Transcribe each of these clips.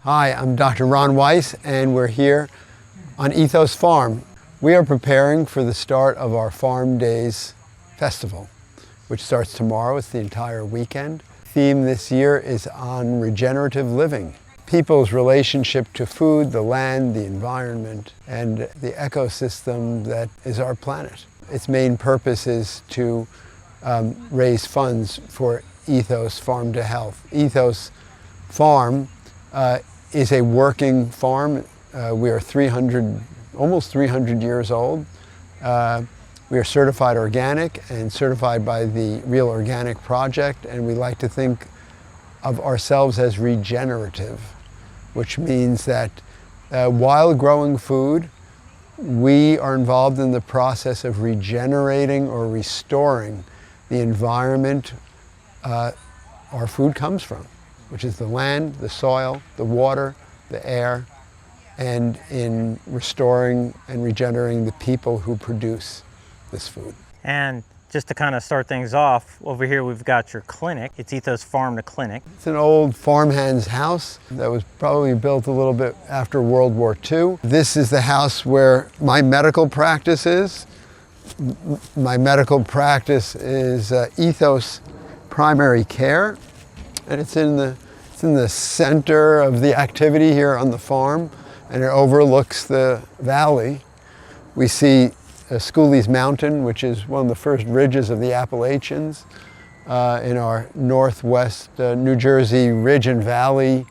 Hi, I'm Dr. Ron Weiss, and we're here on Ethos Farm. We are preparing for the start of our Farm Days Festival, which starts tomorrow. It's the entire weekend. The theme this year is on regenerative living. People's relationship to food, the land, the environment, and the ecosystem that is our planet. Its main purpose is to raise funds for Ethos Farm to Health. Ethos Farm is a working farm. We are almost 300 years old. We are certified organic and certified by the Real Organic Project, and we like to think of ourselves as regenerative, which means that while growing food, we are involved in the process of regenerating or restoring the environment our food comes from, which is the land, the soil, the water, the air, and in restoring and regenerating the people who produce this food. And just to kind of start things off, over here we've got your clinic. It's Ethos Farm to Clinic. It's an old farmhand's house that was probably built a little bit after World War II. This is the house where my medical practice is. My medical practice is Ethos Primary Care, and it's in the center of the activity here on the farm, and it overlooks the valley. We see Schooley's Mountain, which is one of the first ridges of the Appalachians in our northwest New Jersey ridge and valley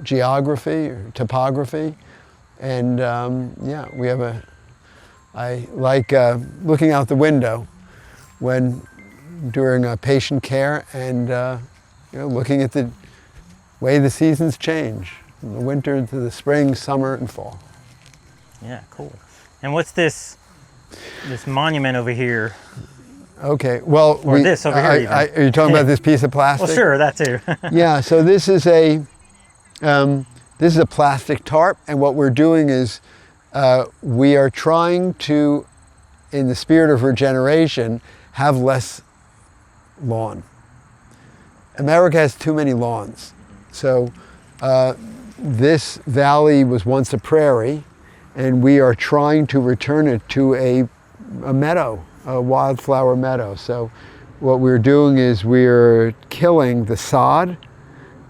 geography or topography. And yeah, we have I like looking out the window when during patient care and looking at the way the seasons change, from the winter to the spring, summer, and fall. Yeah, cool. And what's this monument over here? Okay, well, this over here. Are you talking about this piece of plastic? Well, sure, that too. Yeah, so this is a plastic tarp, and what we're doing is we are trying to, in the spirit of regeneration, have less lawn. America has too many lawns. So this valley was once a prairie, and we are trying to return it to a meadow, a wildflower meadow. So what we're doing is we're killing the sod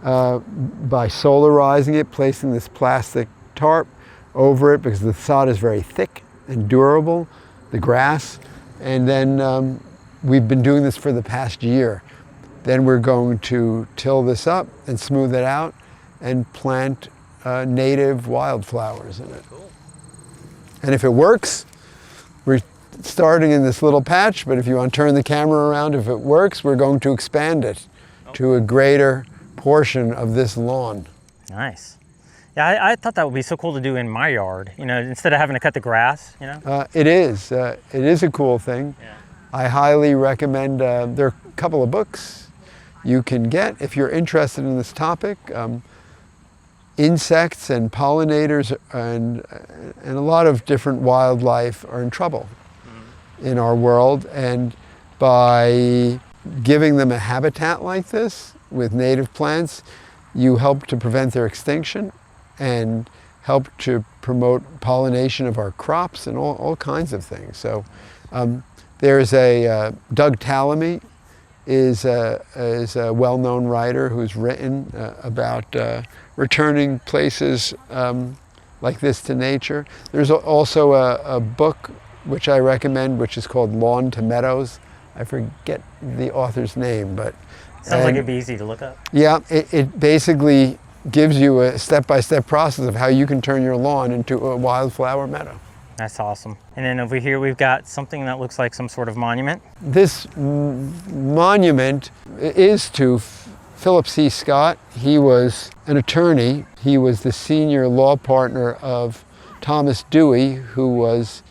by solarizing it, placing this plastic tarp over it because the sod is very thick and durable, the grass, and then we've been doing this for the past year. Then we're going to till this up and smooth it out and plant native wildflowers in it. Cool. And if it works, we're starting in this little patch, but if you want to turn the camera around, if it works, we're going to expand it to a greater portion of this lawn. Nice. Yeah, I thought that would be so cool to do in my yard, instead of having to cut the grass, It is a cool thing. Yeah. I highly recommend, there are a couple of books you can get if you're interested in this topic. Insects and pollinators and a lot of different wildlife are in trouble in our world, and by giving them a habitat like this with native plants, you help to prevent their extinction and help to promote pollination of our crops and all kinds of things. So there's Doug Tallamy is a well-known writer who's written about returning places like this to nature. There's also a book which I recommend, which is called Lawn to Meadows. I forget the author's name, but sounds like it'd be easy to look up. Yeah, it basically gives you a step-by-step process of how you can turn your lawn into a wildflower meadow. That's awesome. And then over here we've got something that looks like some sort of monument. This monument is to Philip C. Scott. He was an attorney. He was the senior law partner of Thomas Dewey, who was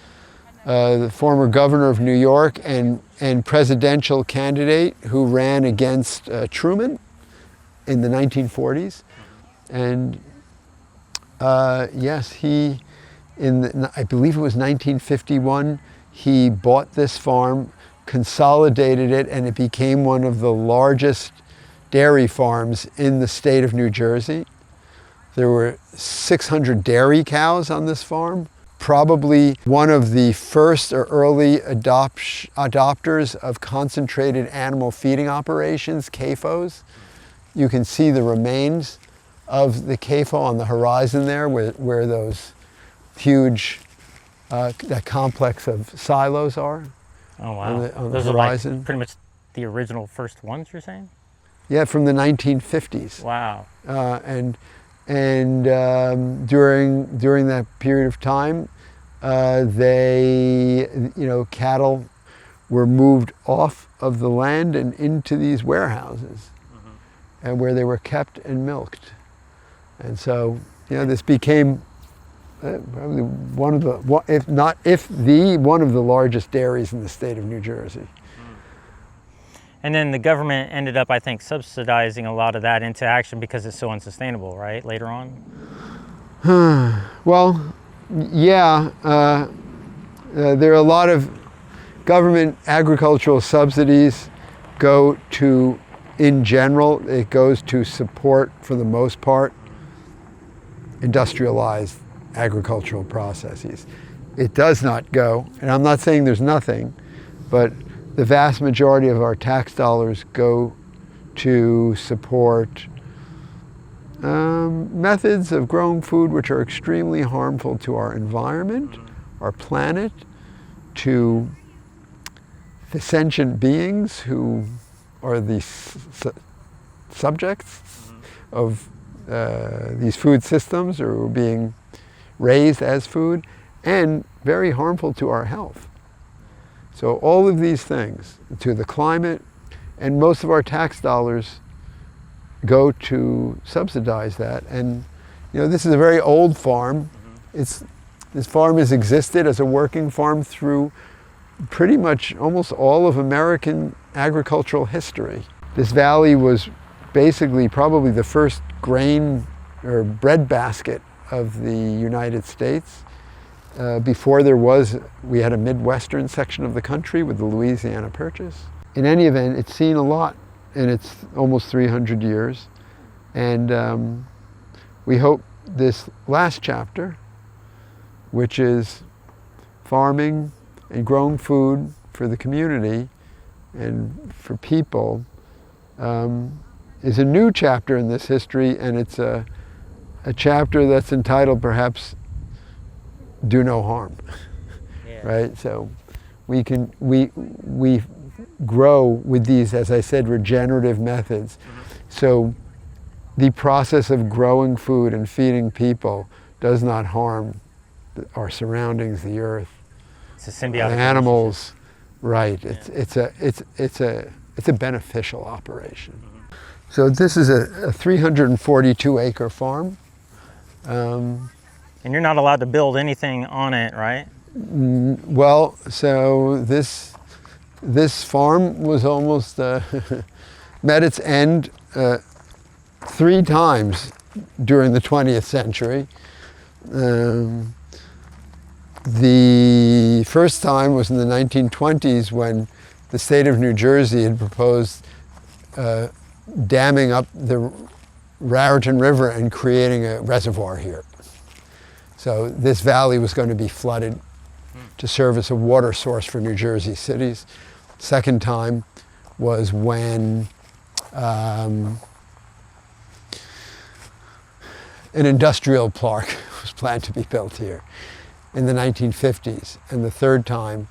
the former governor of New York and presidential candidate who ran against Truman in the 1940s. And yes, I believe it was 1951, he bought this farm, consolidated it, and it became one of the largest dairy farms in the state of New Jersey. There were 600 dairy cows on this farm. Probably one of the first or early adopters of concentrated animal feeding operations, CAFOs. You can see the remains of the CAFO on the horizon there, where those huge, that complex of silos are. Oh wow! On Those the are horizon. like pretty much the original first ones, you're saying? Yeah, from the 1950s. Wow. And during that period of time, cattle were moved off of the land and into these warehouses, and where they were kept and milked. And so, this became probably one of the largest dairies in the state of New Jersey. And then the government ended up, I think, subsidizing a lot of that into action because it's so unsustainable, right, later on? Well, yeah. There are a lot of government agricultural subsidies go to, in general, it goes to support, for the most part, industrialized agricultural processes. It does not go, and I'm not saying there's nothing, but the vast majority of our tax dollars go to support methods of growing food which are extremely harmful to our environment, our planet, to the sentient beings who are the subjects of these food systems, or being raised as food, and very harmful to our health. So all of these things, to the climate, and most of our tax dollars go to subsidize that. And this is a very old farm. This farm has existed as a working farm through pretty much almost all of American agricultural history. This valley was basically probably the first grain or bread basket of the United States. Before we had a Midwestern section of the country with the Louisiana Purchase. In any event, it's seen a lot in its almost 300 years. And we hope this last chapter, which is farming and growing food for the community and for people, is a new chapter in this history, and it's a chapter that's entitled perhaps "Do No Harm." Yeah. Right? So we grow with these, as I said, regenerative methods. So the process of growing food and feeding people does not harm our surroundings, the earth, it's a symbiotic animals. Right. Yeah. It's a beneficial operation. So this is a 342-acre farm. And you're not allowed to build anything on it, right? Well, so this farm was almost met its end 3 times during the 20th century. The first time was in the 1920s, when the state of New Jersey had proposed damming up the Raritan River and creating a reservoir here. So this valley was going to be flooded to serve as a water source for New Jersey cities. Second time was when an industrial park was planned to be built here in the 1950s. And the third time,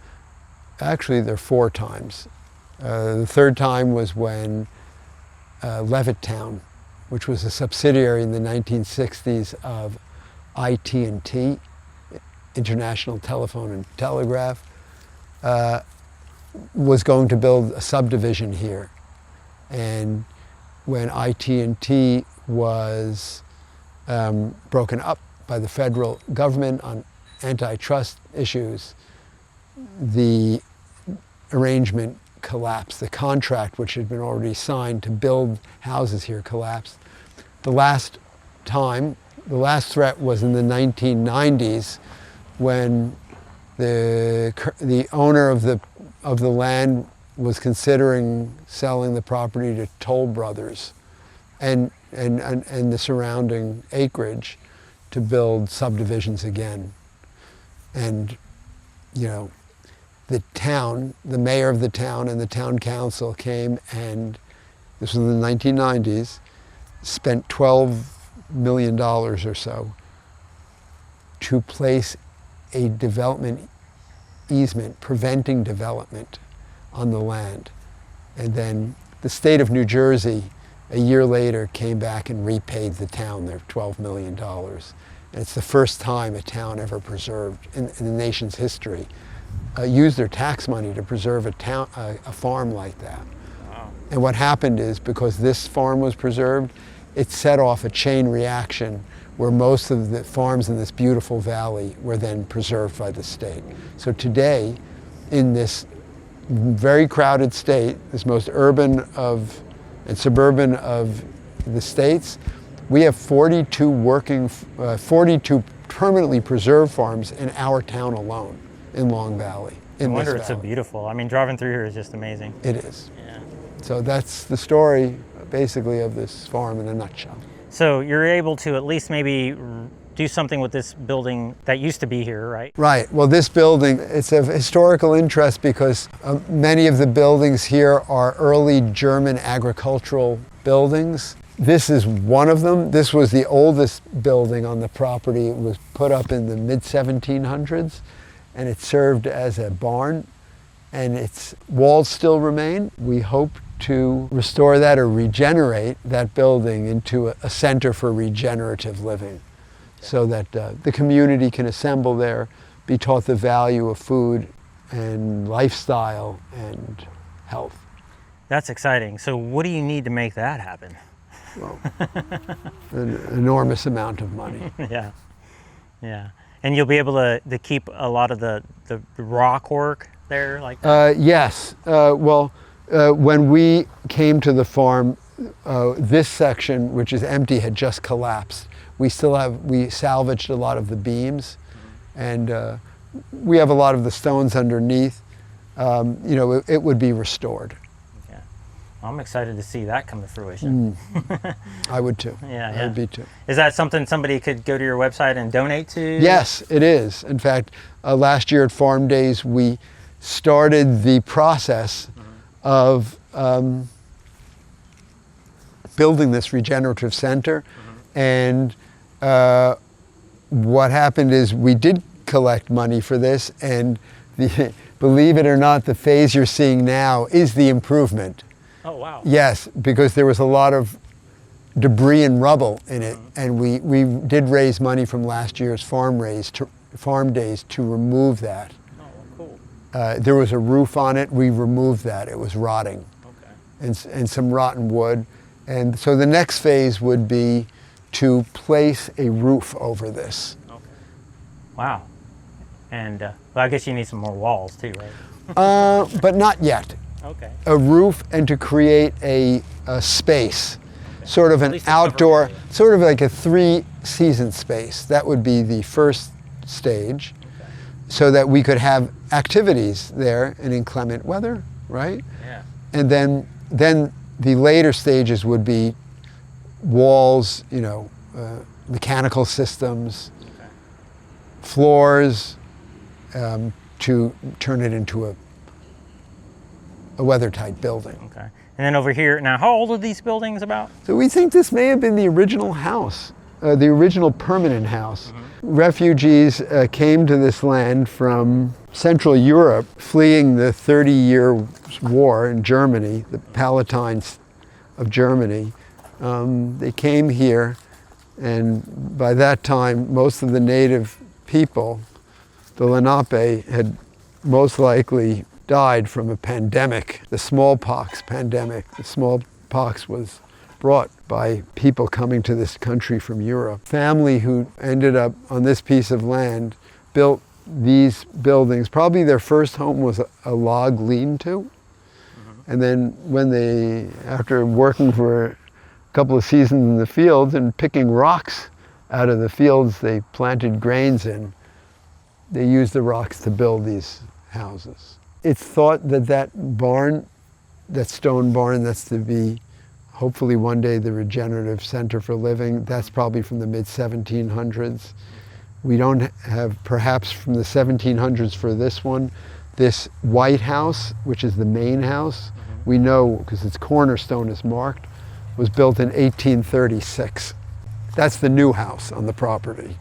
actually there are 4 times. The third time was when Levittown, which was a subsidiary in the 1960s of IT&T, International Telephone and Telegraph, was going to build a subdivision here. And when IT&T was broken up by the federal government on antitrust issues, the arrangement collapsed. The contract, which had been already signed to build houses here, collapsed. The last threat was in the 1990s, when the owner of the land was considering selling the property to Toll Brothers, and the surrounding acreage to build subdivisions again. And, you know, the town, the mayor of the town and the town council came, and this was in the 1990s, spent $12 million or so to place a development easement preventing development on the land. And then the state of New Jersey, a year later, came back and repaid the town their $12 million. And it's the first time a town ever preserved, in the nation's history, used their tax money to preserve a farm like that. Wow. And what happened is, because this farm was preserved, it set off a chain reaction where most of the farms in this beautiful valley were then preserved by the state. So today, in this very crowded state, this most urban and suburban of the states, we have 42 permanently preserved farms in our town alone, in Long Valley. No wonder it's so beautiful. I mean, driving through here is just amazing. It is. Yeah. So that's the story, basically, of this farm in a nutshell. So you're able to at least maybe do something with this building that used to be here, right? Right. Well, this building, it's of historical interest because many of the buildings here are early German agricultural buildings. This is one of them. This was the oldest building on the property. It was put up in the mid-1700s, and it served as a barn, and its walls still remain. We hope to restore that or regenerate that building into a center for regenerative living, so that the community can assemble there, be taught the value of food and lifestyle and health. That's exciting. So what do you need to make that happen? Well, an enormous amount of money. Yeah, yeah. And you'll be able to keep a lot of the rock work there like that? Yes. When we came to the farm, this section, which is empty, had just collapsed. We salvaged a lot of the beams, and we have a lot of the stones underneath. You know, it would be restored. Yeah. Well, I'm excited to see that come to fruition. I would too. Yeah, I would be too. Is that something somebody could go to your website and donate to? Yes, it is. In fact, last year at Farm Days, we started the process of building this regenerative center. And what happened is we did collect money for this, and believe it or not, the phase you're seeing now is the improvement. Oh, wow. Yes, because there was a lot of debris and rubble in it, and we did raise money from last year's Farm Days to remove that. Oh, cool. There was a roof on it. We removed that. It was rotting. Okay. And some rotten wood. And so the next phase would be to place a roof over this. Okay. Wow. And well, I guess you need some more walls too, right? But not yet. Okay. A roof, and to create a space, sort of an outdoor, sort of like a 3-season space. That would be the first stage, so that we could have activities there in inclement weather, right? Yeah. And then the later stages would be walls, you know, mechanical systems, floors, to turn it into a weather-tight building. Okay. And then over here, now how old are these buildings about? So we think this may have been the original house, the original permanent house. Refugees came to this land from Central Europe, fleeing the 30-year war in Germany, the Palatines of Germany. They came here, and by that time, most of the native people, the Lenape, had most likely died from a pandemic, the smallpox pandemic. The smallpox was brought by people coming to this country from Europe. Family who ended up on this piece of land built these buildings. Probably their first home was a log lean-to. And then when after working for a couple of seasons in the fields and picking rocks out of the fields they planted grains in, they used the rocks to build these houses. It's thought that barn, that stone barn that's to be hopefully one day the Regenerative Center for Living. That's probably from the mid-1700s. We don't have, perhaps from the 1700s for this one, this White House, which is the main house, we know because its cornerstone is marked, was built in 1836. That's the new house on the property.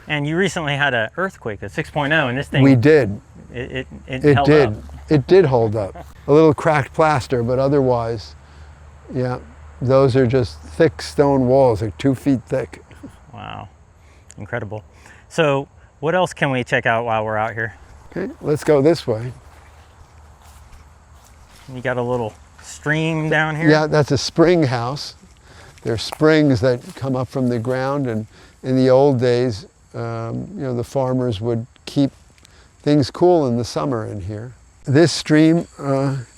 And you recently had an earthquake, a 6.0, and this thing... We did. It It held did. up. It did hold up. A little cracked plaster, but otherwise, yeah, those are just thick stone walls, like 2 feet thick. Wow, incredible. So what else can we check out while we're out here? Okay, let's go this way. You got a little stream down here? Yeah, that's a spring house. There are springs that come up from the ground, and in the old days, the farmers would keep things cool in the summer in here. This stream,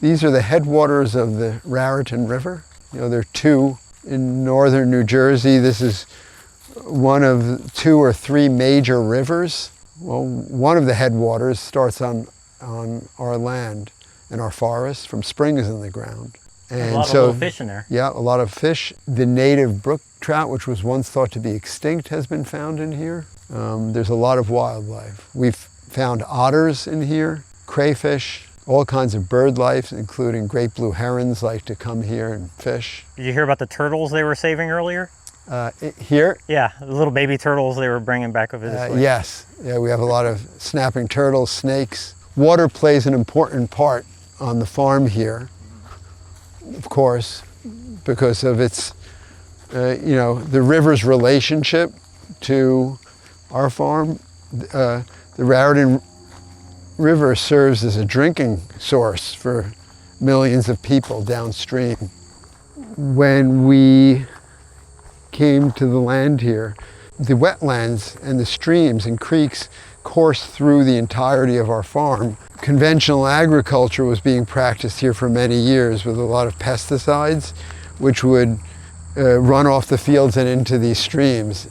these are the headwaters of the Raritan River. There are 2 in northern New Jersey. This is one of 2 or 3 major rivers. Well, one of the headwaters starts on our land and our forest from springs in the ground. And a lot of little fish in there. Yeah, a lot of fish. The native brook trout, which was once thought to be extinct, has been found in here. There's a lot of wildlife. We've found otters in here, crayfish, all kinds of bird life, including great blue herons like to come here and fish. Did you hear about the turtles they were saving earlier? Here? Yeah, the little baby turtles they were bringing back over this way. Yes, yeah, we have a lot of snapping turtles, snakes. Water plays an important part on the farm here, of course, because of its, the river's relationship to our farm. The Raritan River serves as a drinking source for millions of people downstream. When we came to the land here, the wetlands and the streams and creeks course through the entirety of our farm. Conventional agriculture was being practiced here for many years with a lot of pesticides, which would run off the fields and into these streams,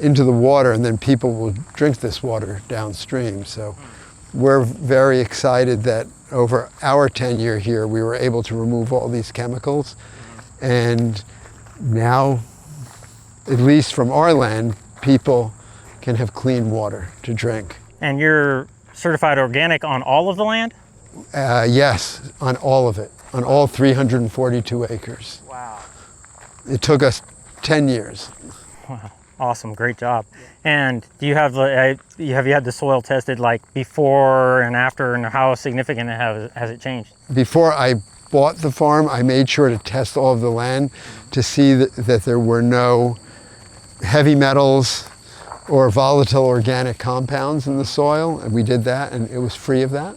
into the water, and then people will drink this water downstream. So we're very excited that over our tenure here, we were able to remove all these chemicals. And now, at least from our land, people can have clean water to drink. And you're certified organic on all of the land? Yes, on all of it, on all 342 acres. Wow. It took us 10 years. Wow, awesome, great job. And do you have have you had the soil tested like before and after, and how significant has it changed? Before I bought the farm, I made sure to test all of the land to see that there were no heavy metals or volatile organic compounds in the soil, and we did that, and it was free of that.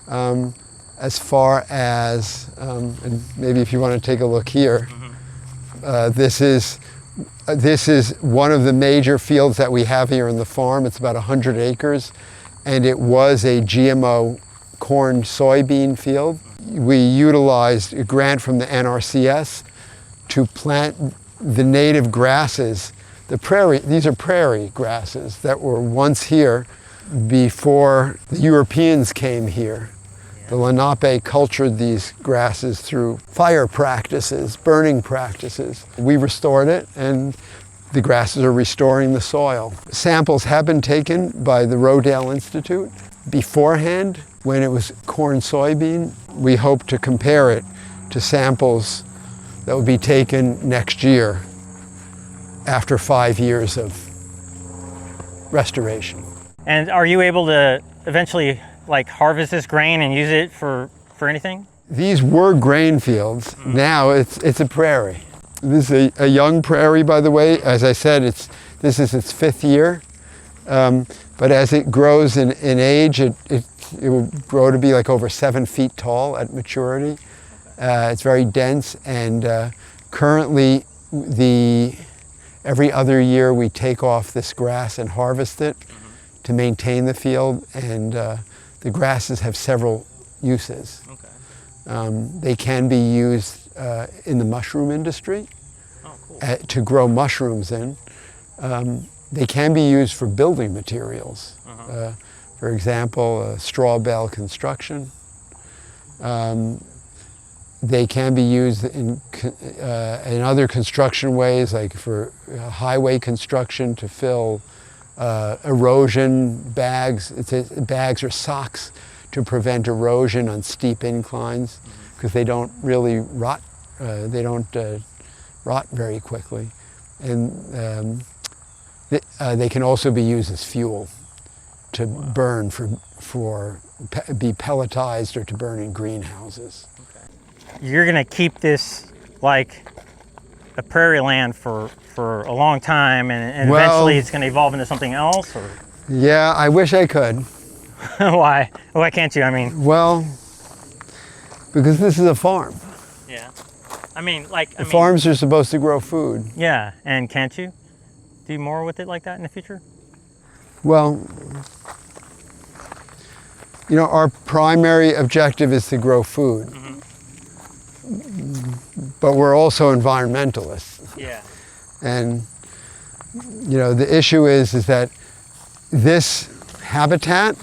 Okay. As far as, and maybe if you want to take a look here, this is one of the major fields that we have here in the farm. It's about 100 acres, and it was a GMO corn soybean field. We utilized a grant from the NRCS to plant the native grasses. These are prairie grasses that were once here before the Europeans came here. The Lenape cultured these grasses through fire practices, burning practices. We restored it, and the grasses are restoring the soil. Samples have been taken by the Rodale Institute beforehand when it was corn soybean. We hope to compare it to samples that will be taken next year after 5 years of restoration. And are you able to eventually harvest this grain and use it for anything? These were grain fields. Now it's a prairie. This is a young prairie, by the way. As I said, this is its 5th year. But as it grows in age, it will grow to be over 7 feet tall at maturity. It's very dense, and currently every other year we take off this grass and harvest it to maintain the field, and the grasses have several uses. Okay. They can be used in the mushroom industry to grow mushrooms in. They can be used for building materials. For example, straw bale construction. They can be used in other construction ways, like for highway construction to fill erosion bags. Bags or socks to prevent erosion on steep inclines, because they don't really rot. They don't rot very quickly, and they can also be used as fuel to burn be pelletized or to burn in greenhouses. You're gonna keep this like a prairie land for a long time, and eventually it's gonna evolve into something else, or? Yeah, I wish I could. Why? Why can't you? I mean. Well, because this is a farm. Yeah. I mean, like. Farms are supposed to grow food. Yeah, and can't you do more with it like that in the future? Well, you know, our primary objective is to grow food. But we're also environmentalists. Yeah. And, you know, the issue is that this habitat,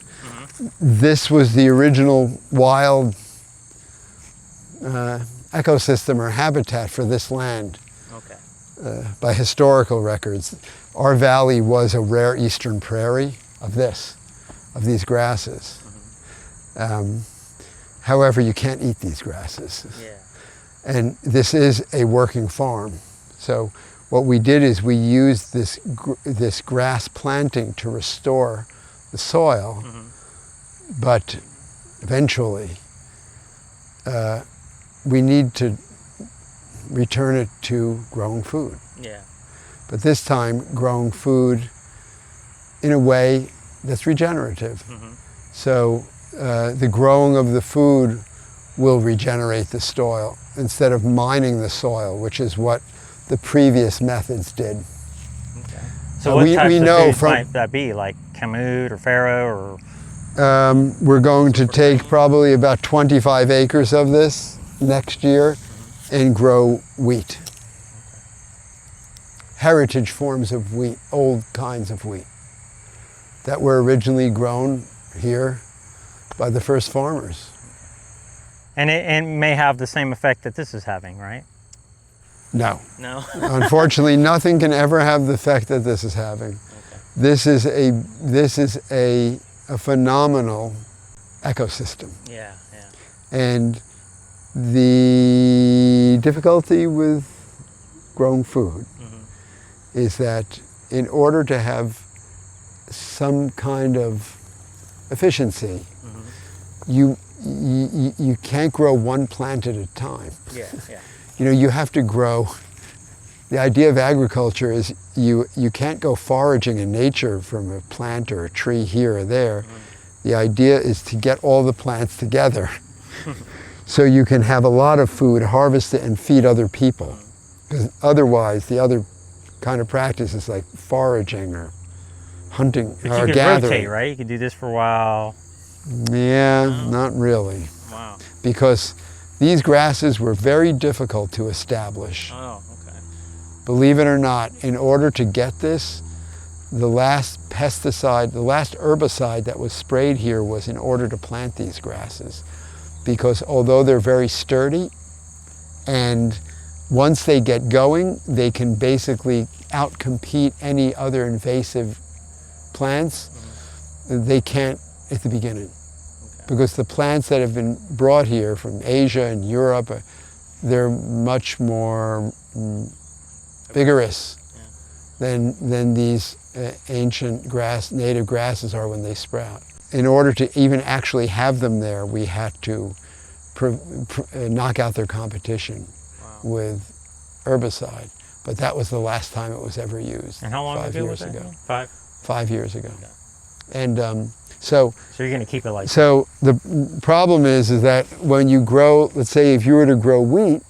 this was the original wild ecosystem or habitat for this land. Okay. By historical records. Our valley was a rare eastern prairie of these grasses. However, you can't eat these grasses. Yeah. And this is a working farm. So what we did is we used this grass planting to restore the soil, but eventually we need to return it to growing food. Yeah. But this time growing food in a way that's regenerative. So the growing of the food will regenerate the soil instead of mining the soil, which is what the previous methods did. Okay. So what types of food might that be, like kamut or farro or? We're going to take probably about 25 acres of this next year and grow wheat. Heritage forms of wheat, old kinds of wheat that were originally grown here by the first farmers. And it may have the same effect that this is having, right? No. No? Unfortunately, nothing can ever have the effect that this is having. Okay. This is a phenomenal ecosystem. Yeah, yeah. And the difficulty with growing food is that in order to have some kind of efficiency, you can't grow one plant at a time. Yeah, yeah. You know, you have to grow. The idea of agriculture is you can't go foraging in nature from a plant or a tree here or there. The idea is to get all the plants together so you can have a lot of food, harvest it, and feed other people. Because otherwise, the other kind of practice is like foraging or hunting but or you could gathering. rotate, right? You could do this for a while. Yeah, not really. Wow. Because these grasses were very difficult to establish. Oh, okay. Believe it or not, in order to get this, the last herbicide that was sprayed here was in order to plant these grasses. Because although they're very sturdy, and once they get going, they can basically outcompete any other invasive plants, they can't at the beginning. Okay. Because the plants that have been brought here from Asia and Europe, they're much more vigorous than these ancient native grasses are when they sprout. In order to even actually have them there, we had to knock out their competition with herbicide. But that was the last time it was ever used. And how long ago was that? 5 years ago. Okay. And so you're going to keep it like that? So the problem is that when you grow, let's say if you were to grow wheat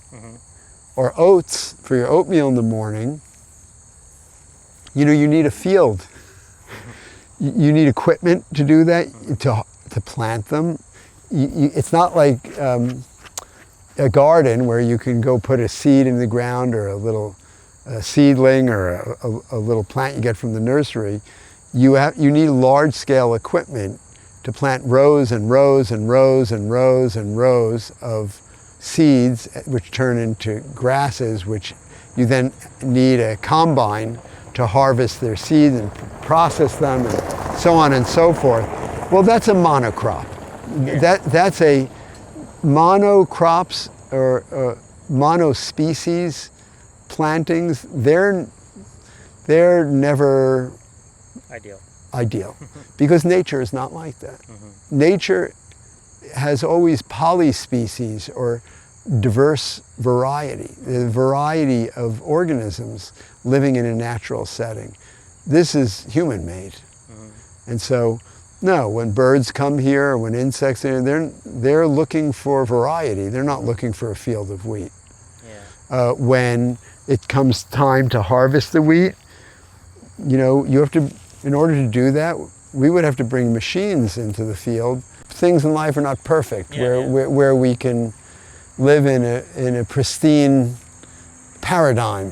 or oats for your oatmeal in the morning, you know, you need a field. You need equipment to do that, to plant them. It's not like a garden where you can go put a seed in the ground or a little seedling or a little plant you get from the nursery. You need large-scale equipment to plant rows and rows and rows and rows and rows of seeds, which turn into grasses, which you then need a combine to harvest their seeds and process them and so on and so forth. Well, that's a monocrop. That's a monocrops or monospecies plantings. They're never ideal because nature is not like that. Nature has always polyspecies or diverse variety, the variety of organisms living in a natural setting. This is human-made. And so, no, when birds come here, or when insects are here, they're looking for variety. They're not looking for a field of wheat. When it comes time to harvest the wheat, you know, you have to, in order to do that, we would have to bring machines into the field. Things in life are not perfect, where we can live in a pristine paradigm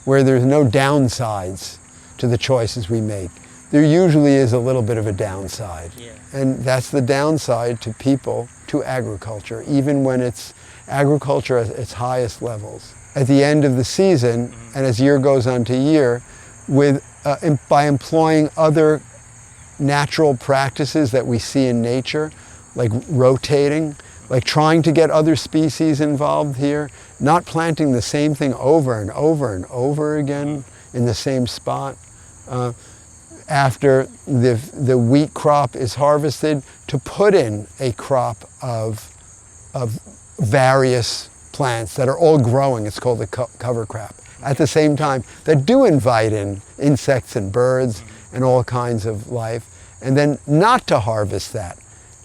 where there's no downsides to the choices we make. There usually is a little bit of a downside. And that's the downside to people, to agriculture, even when it's agriculture at its highest levels. At the end of the season, and as year goes on to year, by employing other natural practices that we see in nature, like rotating, like trying to get other species involved here, not planting the same thing over and over and over again in the same spot. After the wheat crop is harvested, to put in a crop of various plants that are all growing, it's called a cover crop, at the same time, that do invite in insects and birds and all kinds of life, and then not to harvest that,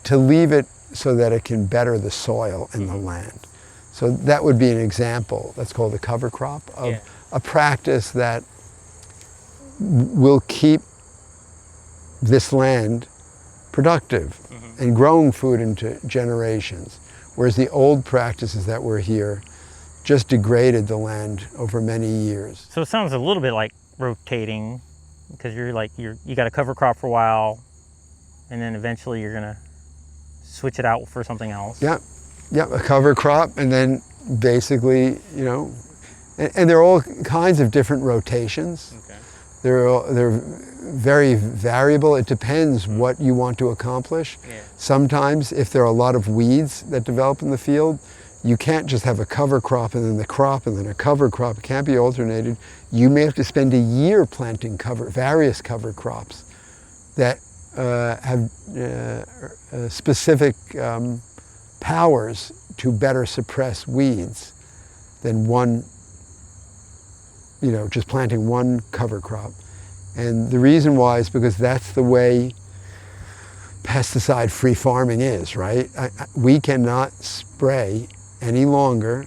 to leave it so that it can better the soil and the land. So that would be an example, that's called a cover crop, of a practice that will keep this land productive and growing food into generations, whereas the old practices that were here just degraded the land over many years. So it sounds a little bit like rotating, because you got a cover crop for a while, and then eventually you're gonna switch it out for something else. Yeah, a cover crop, and then basically, you know, and there are all kinds of different rotations. They're very variable. It depends what you want to accomplish. Sometimes, if there are a lot of weeds that develop in the field, you can't just have a cover crop and then the crop and then a cover crop. It can't be alternated. You may have to spend a year planting various cover crops that have specific powers to better suppress weeds than one, you know, just planting one cover crop. And the reason why is because that's the way pesticide-free farming is, right? We cannot spray any longer.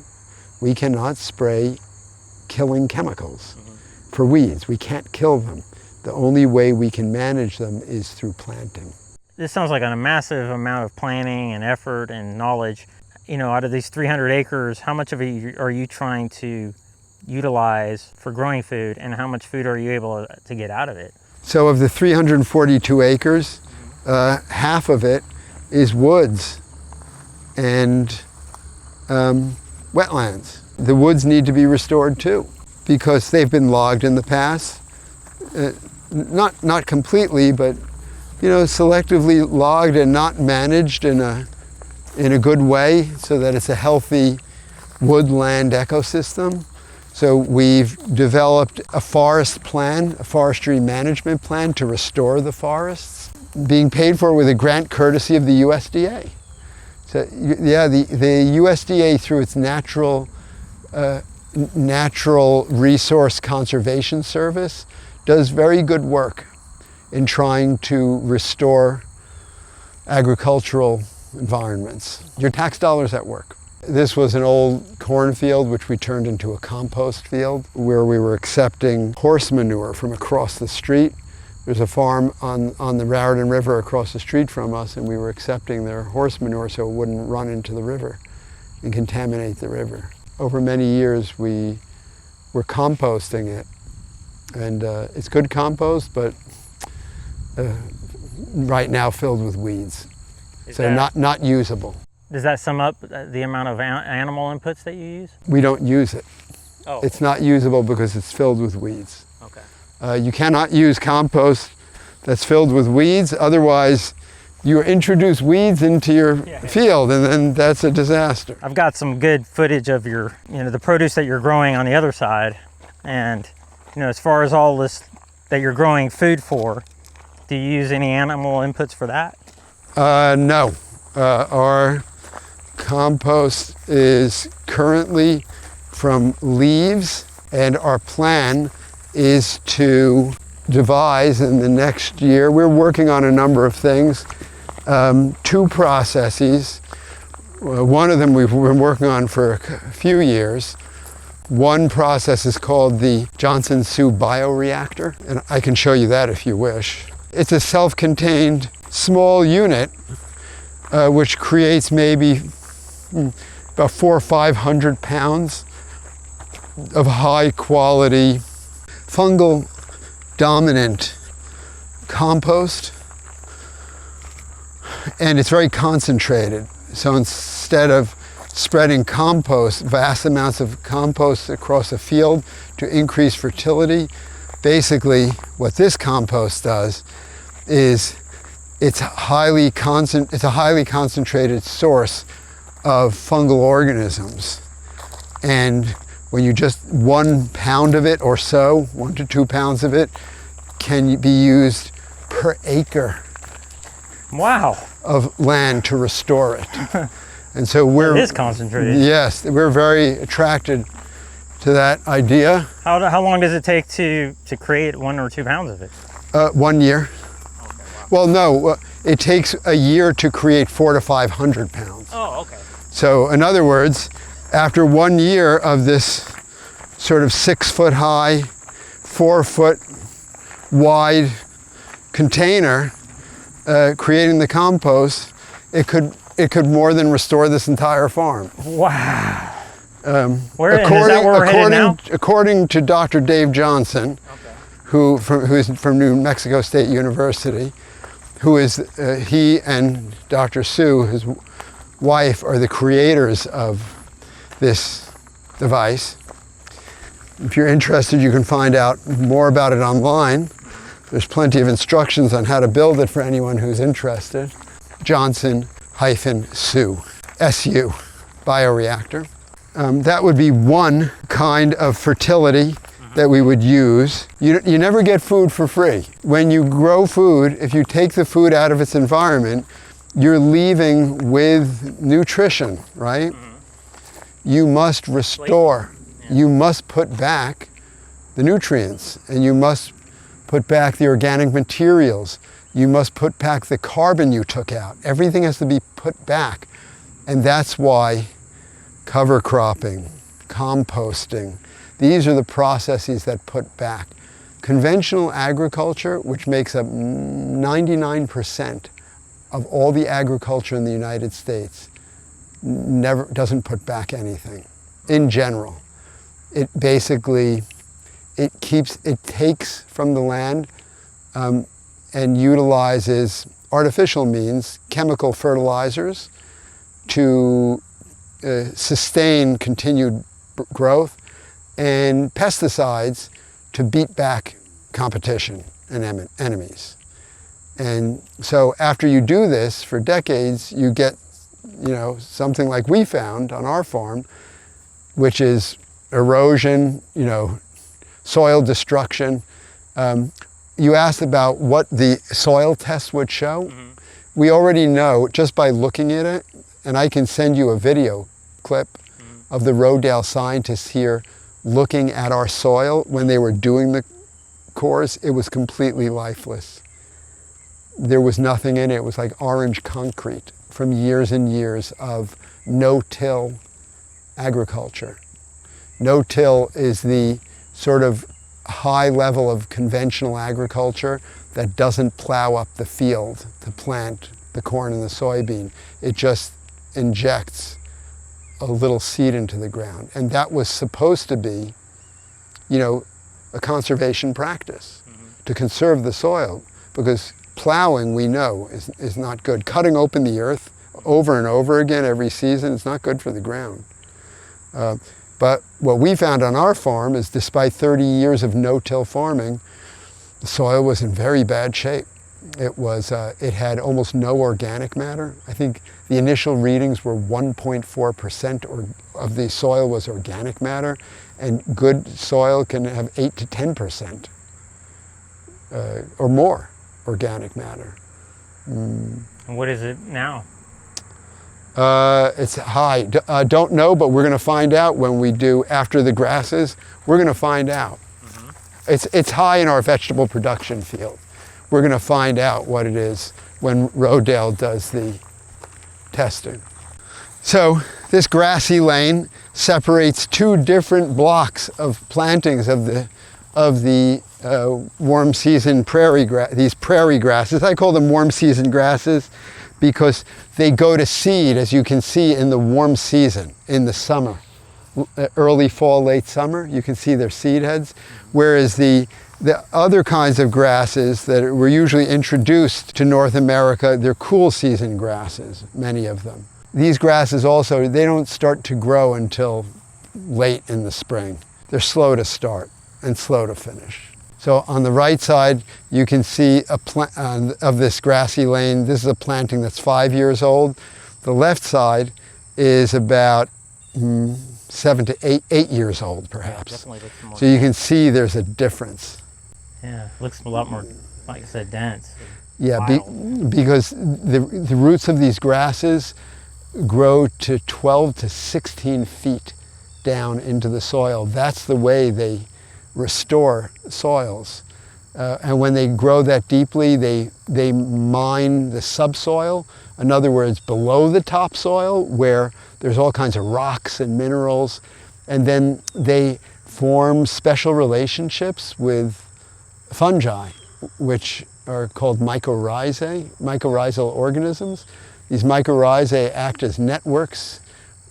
We cannot spray killing chemicals for weeds. We can't kill them. The only way we can manage them is through planting. This sounds like a massive amount of planning and effort and knowledge. You know, out of these 300 acres, how much of it are you trying to utilize for growing food, and how much food are you able to get out of it? So of the 342 acres, half of it is woods and wetlands. The woods need to be restored too, because they've been logged in the past. Not completely, but you know, selectively logged and not managed in a good way so that it's a healthy woodland ecosystem. So we've developed a forest plan, a forestry management plan to restore the forests, being paid for with a grant courtesy of the USDA. So yeah, the USDA, through its Natural Resource Conservation Service, does very good work in trying to restore agricultural environments. Your tax dollars at work. This was an old cornfield which we turned into a compost field, where we were accepting horse manure from across the street. There's a farm on the Raritan River across the street from us, and we were accepting their horse manure so it wouldn't run into the river and contaminate the river. Over many years we were composting it, and it's good compost, but right now filled with weeds, so not usable. Does that sum up the amount of animal inputs that you use? We don't use it. Oh. It's not usable because it's filled with weeds. Okay. You cannot use compost that's filled with weeds, otherwise you introduce weeds into your field and then that's a disaster. I've got some good footage of your, the produce that you're growing on the other side. And, as far as all this that you're growing food for, do you use any animal inputs for that? No. Our compost is currently from leaves, and our plan is to devise in the next year. We're working on a number of things. 2 processes. One of them we've been working on for a few years. One process is called the Johnson-Su bioreactor, and I can show you that if you wish. It's a self-contained small unit which creates maybe about 400 or 500 pounds of high quality fungal dominant compost, and it's very concentrated. So instead of spreading compost, vast amounts of compost across a field to increase fertility, basically what this compost does is it's a highly concentrated source of fungal organisms. And when you just 1 pound of it or so, 1 to 2 pounds of it, can be used per acre. Wow. Of land to restore it. And so we're... It is concentrated. Yes, we're very attracted to that idea. How long does it take to create 1 or 2 pounds of it? 1 year. Okay, wow. Well, no, it takes a year to create 400 to 500 pounds. Oh, okay. So in other words, after 1 year of this sort of 6 foot high, 4 foot wide container, creating the compost, it could more than restore this entire farm. Wow. Is that where we're headed now? According to Dr. Dave Johnson, who is from New Mexico State University, who is he and Dr. Su, his wife, are the creators of this device. If you're interested, you can find out more about it online. There's plenty of instructions on how to build it for anyone who's interested. Johnson-Su, SU, bioreactor. That would be one kind of fertility that we would use. You never get food for free. When you grow food, if you take the food out of its environment, you're leaving with nutrition, right? You must restore. You must put back the nutrients, and you must put back the organic materials. You must put back the carbon you took out. Everything has to be put back. And that's why cover cropping, composting, these are the processes that put back. Conventional agriculture, which makes up 99% of all the agriculture in the United States, doesn't put back anything in general. It basically, it takes from the land and utilizes artificial means, chemical fertilizers, to sustain continued growth, and pesticides to beat back competition and enemies. And so after you do this for decades, you get, something like we found on our farm, which is erosion, soil destruction. You asked about what the soil test would show. We already know just by looking at it, and I can send you a video clip of the Rodale scientists here looking at our soil when they were doing the cores. It was completely lifeless. There was nothing in it. It was like orange concrete from years and years of no-till agriculture. No-till is the sort of high level of conventional agriculture that doesn't plow up the field to plant the corn and the soybean. It just injects a little seed into the ground. And that was supposed to be, a conservation practice to conserve the soil, because plowing, we know, is not good. Cutting open the earth over and over again every season, it's not good for the ground. But what we found on our farm is despite 30 years of no-till farming, the soil was in very bad shape. It had almost no organic matter. I think the initial readings were 1.4% of the soil was organic matter, and good soil can have 8 to 10% or more organic matter. And what is it now? It's high. Don't know, but we're going to find out when we do after the grasses. We're going to find out. It's high in our vegetable production field. We're going to find out what it is when Rodale does the testing. So this grassy lane separates two different blocks of plantings of the warm season these prairie grasses. I call them warm season grasses because they go to seed, as you can see, in the warm season, in the summer. Early fall, late summer, you can see their seed heads. Whereas the other kinds of grasses that were usually introduced to North America, they're cool season grasses, many of them. These grasses also, they don't start to grow until late in the spring. They're slow to start and slow to finish. So on the right side, you can see of this grassy lane. This is a planting that's 5 years old. The left side is about 7 to 8 years old, perhaps. Definitely looks more. So you can see there's a difference. Yeah, it looks a lot more, like I said, dense. Yeah, because the roots of these grasses grow to 12 to 16 feet down into the soil. That's the way they restore soils. And when they grow that deeply, they mine the subsoil. In other words, below the topsoil, where there's all kinds of rocks and minerals. And then they form special relationships with fungi, which are called mycorrhizal organisms. These mycorrhizae act as networks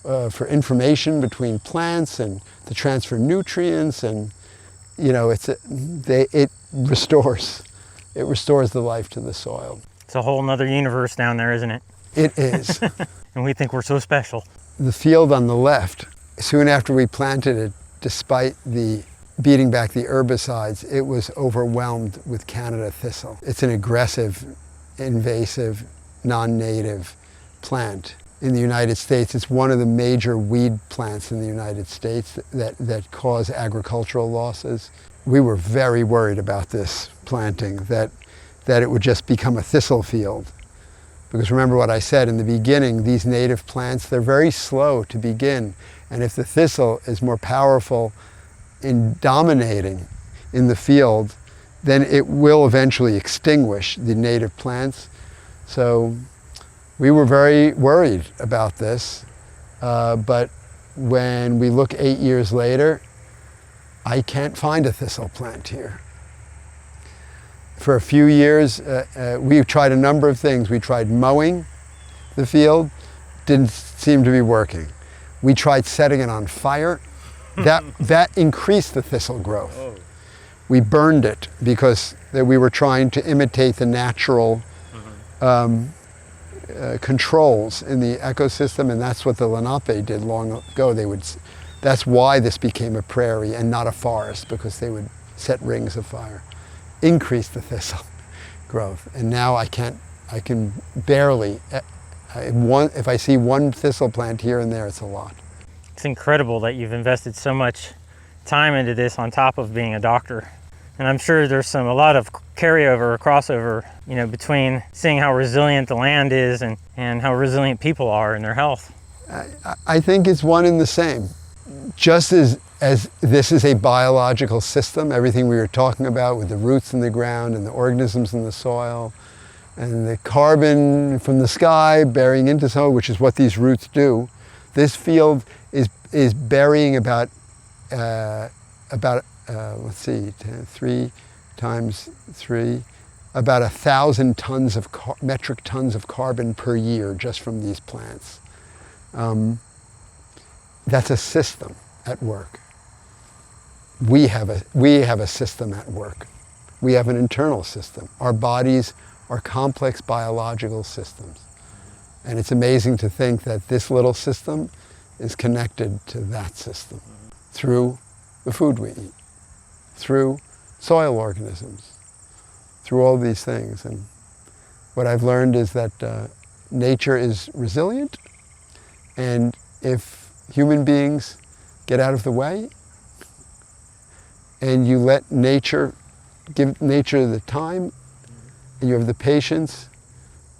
for information between plants and to transfer nutrients, and it restores the life to the soil. It's a whole nother universe down there, isn't it? It is. And we think we're so special. The field on the left, soon after we planted it, despite the beating back the herbicides, it was overwhelmed with Canada thistle. It's an aggressive, invasive, non-native plant. In the United States, it's one of the major weed plants in the United States that cause agricultural losses. We were very worried about this planting, that it would just become a thistle field. Because remember what I said in the beginning, these native plants, they're very slow to begin. And if the thistle is more powerful in dominating in the field, then it will eventually extinguish the native plants. So we were very worried about this, but when we look 8 years later, I can't find a thistle plant here. For a few years, we tried a number of things. We tried mowing the field, didn't seem to be working. We tried setting it on fire. That increased the thistle growth. Oh. We burned it because we were trying to imitate the natural controls in the ecosystem, and that's what the Lenape did long ago. That's why this became a prairie and not a forest, because they would set rings of fire, increase the thistle growth. And now I can barely, if I see one thistle plant here and there, it's a lot. It's incredible that you've invested so much time into this on top of being a doctor. And I'm sure there's a lot of carryover or crossover, between seeing how resilient the land is and how resilient people are in their health. I think it's one and the same. Just as this is a biological system, everything we were talking about with the roots in the ground and the organisms in the soil and the carbon from the sky burying into soil, which is what these roots do, this field is burying about 3 times 3, about 1,000 tons of metric tons of carbon per year just from these plants. That's a system at work. We have a system at work. We have an internal system. Our bodies are complex biological systems. And it's amazing to think that this little system is connected to that system through the food we eat, through soil organisms, through all these things. And what I've learned is that nature is resilient, and if human beings get out of the way and you let nature, give nature the time, and you have the patience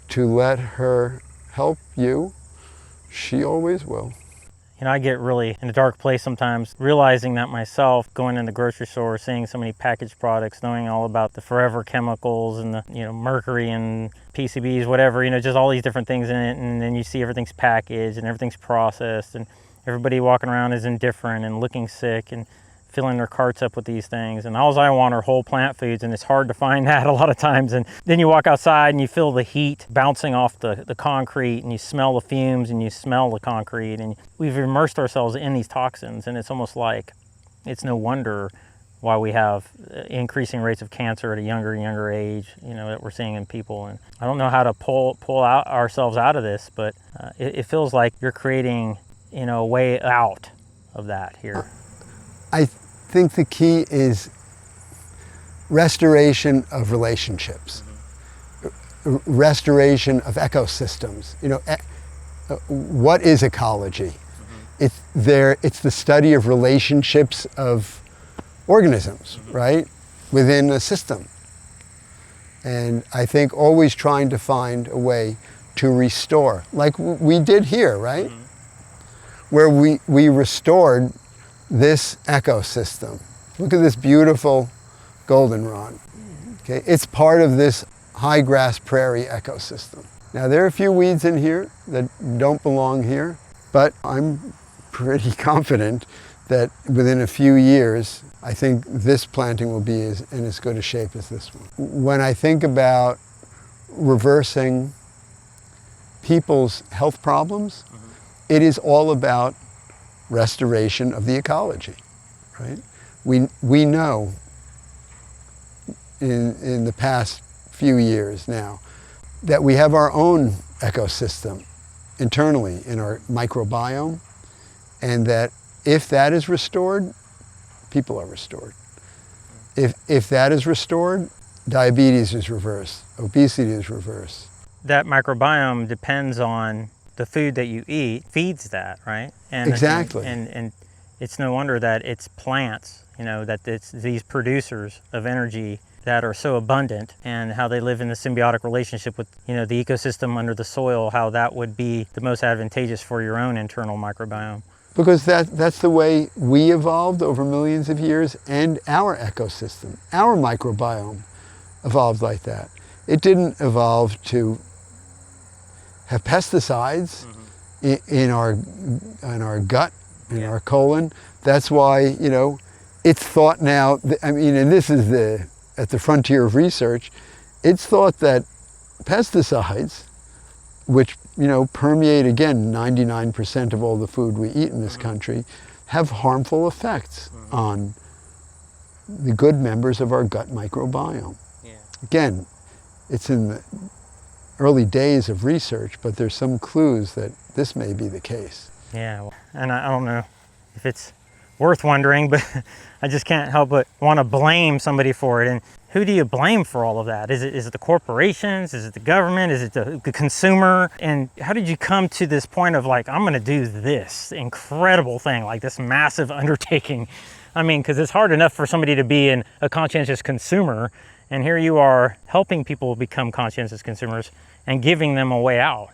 to let her help you, she always will. You know, I get really in a dark place sometimes, realizing that myself, going in the grocery store, seeing so many packaged products, knowing all about the forever chemicals and the, mercury and PCBs, whatever, just all these different things in it. And then you see everything's packaged and everything's processed, and everybody walking around is indifferent and looking sick and filling their carts up with these things. And all I want are whole plant foods, and it's hard to find that a lot of times. And then you walk outside and you feel the heat bouncing off the concrete, and you smell the fumes and you smell the concrete, and we've immersed ourselves in these toxins, and it's almost like it's no wonder why we have increasing rates of cancer at a younger and younger age, that we're seeing in people. And I don't know how to pull out ourselves out of this, but it feels like you're creating, a way out of that here. I think the key is restoration of relationships, restoration of ecosystems. What is ecology? It's the study of relationships of organisms, right, within a system. And I think always trying to find a way to restore, like we did here, right? Where we restored this ecosystem. Look at this beautiful goldenrod. Okay, it's part of this high grass prairie ecosystem. Now there are a few weeds in here that don't belong here, but I'm pretty confident that within a few years, I think this planting will be in as good a shape as this one. When I think about reversing people's health problems, it is all about restoration of the ecology, right? We know in the past few years now that we have our own ecosystem internally in our microbiome, and that if that is restored, people are restored. If that is restored, diabetes is reversed, obesity is reversed. That microbiome depends on the food that you eat, feeds that, right? And exactly. And it's no wonder that it's plants, that it's these producers of energy that are so abundant, and how they live in the symbiotic relationship with, the ecosystem under the soil, how that would be the most advantageous for your own internal microbiome. Because that's the way we evolved over millions of years, and our ecosystem, our microbiome evolved like that. It didn't evolve to have pesticides in our gut, in our colon. That's why, it's thought now, and this is at the frontier of research, it's thought that pesticides, which, permeate, again, 99% of all the food we eat in this country, have harmful effects on the good members of our gut microbiome. Yeah. Again, it's in the early days of research, but there's some clues that this may be the case. Yeah, and I don't know if it's worth wondering, but I just can't help but want to blame somebody for it. And who do you blame for all of that? Is it the corporations? Is it the government? Is it the consumer? And how did you come to this point of like, I'm going to do this incredible thing, like this massive undertaking? Because it's hard enough for somebody to be a conscientious consumer, and here you are helping people become conscientious consumers and giving them a way out.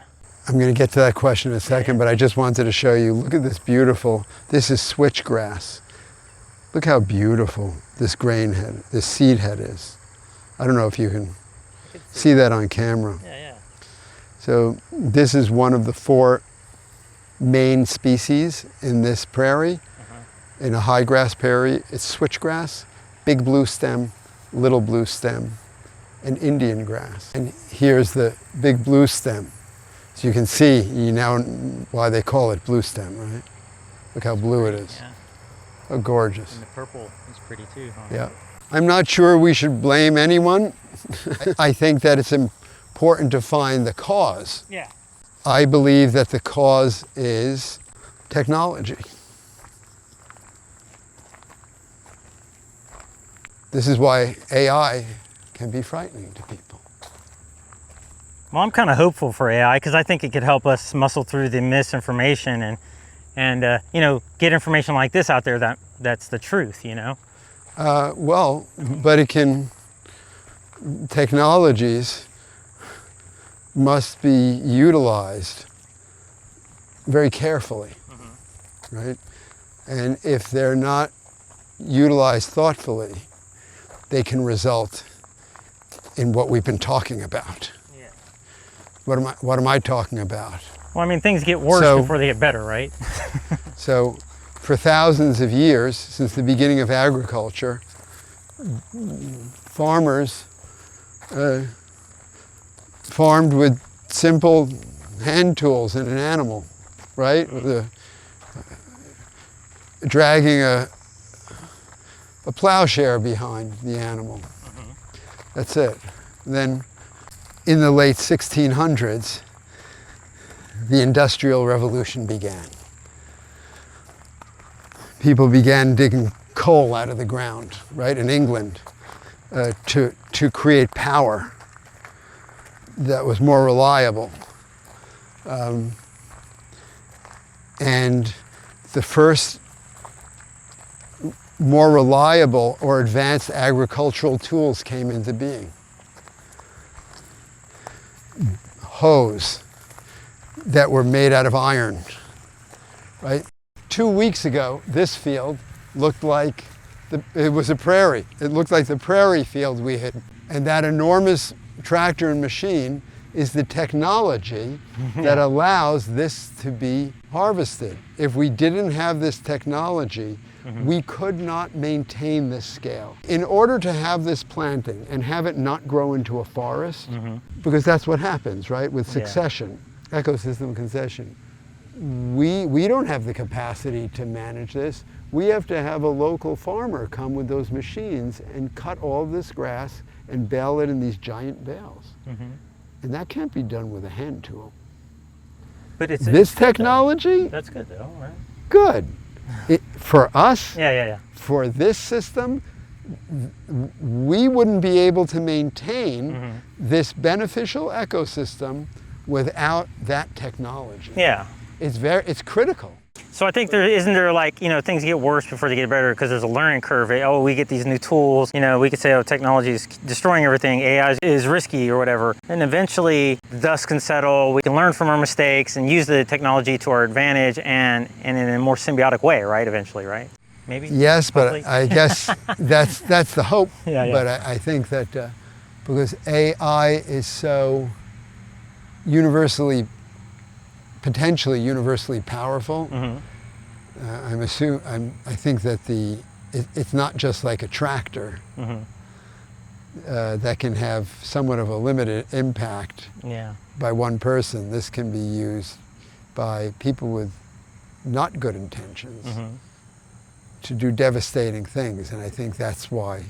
I'm going to get to that question in a second, but I just wanted to show you, look at this this is switchgrass. Look how beautiful this grain head, this seed head is. I don't know if you can see that on camera. Yeah. So this is one of the 4 main species in this prairie. In a high grass prairie, it's switchgrass, big blue stem, little blue stem, and Indian grass. And here's the big blue stem. So you can see why they call it blue stem, right? Look how blue it is. Yeah. How gorgeous. And the purple is pretty too, huh? Yeah. I'm not sure we should blame anyone. I think that it's important to find the cause. Yeah. I believe that the cause is technology. This is why AI can be frightening to people. Well, I'm kind of hopeful for AI because I think it could help us muscle through the misinformation and you know, get information like this out there that's the truth, you know? Well, but technologies must be utilized very carefully, right? And if they're not utilized thoughtfully, they can result in what we've been talking about. Yeah. What am I talking about? Well, I mean, things get worse before they get better, right? So for thousands of years, since the beginning of agriculture, farmers farmed with simple hand tools and an animal, right? Dragging a plowshare behind the animal. That's it. Then in the late 1600s, the Industrial Revolution began. People began digging coal out of the ground, right, in England, to create power that was more reliable. And the first more reliable or advanced agricultural tools came into being. Hoes that were made out of iron, right? 2 weeks ago, this field looked like it was a prairie. It looked like the prairie field we had. And that enormous tractor and machine is the technology that allows this to be harvested. If we didn't have this technology, we could not maintain this scale. In order to have this planting and have it not grow into a forest, because that's what happens, right, with succession, ecosystem concession. We don't have the capacity to manage this. We have to have a local farmer come with those machines and cut all this grass and bale it in these giant bales. And that can't be done with a hand tool. But this technology? That's good though, right? Good. For us, Yeah. for this system, we wouldn't be able to maintain this beneficial ecosystem without that technology. Yeah. It's critical. So I think isn't there like, you know, things get worse before they get better because there's a learning curve. Oh, we get these new tools, you know, we could say, oh, technology is destroying everything, AI is risky or whatever. And eventually the dust can settle, we can learn from our mistakes and use the technology to our advantage and in a more symbiotic way, right, eventually, right? Maybe? Yes, but I guess that's the hope. Yeah. But I think that because AI is so potentially universally powerful, I think that it's not just like a tractor that can have somewhat of a limited impact by one person. This can be used by people with not good intentions to do devastating things, and I think that's why,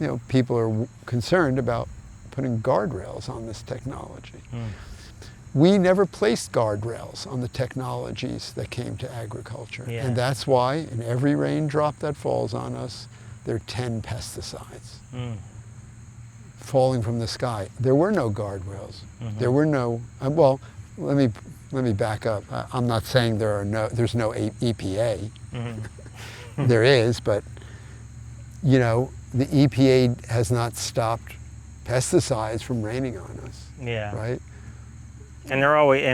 you know, people are concerned about putting guardrails on this technology. We never placed guardrails on the technologies that came to agriculture. And that's why in every raindrop that falls on us, there are 10 pesticides falling from the sky. There were no guardrails. There were no, well, let me back up. I'm not saying there's no EPA. There is, but you know, the EPA has not stopped pesticides from raining on us. Right? And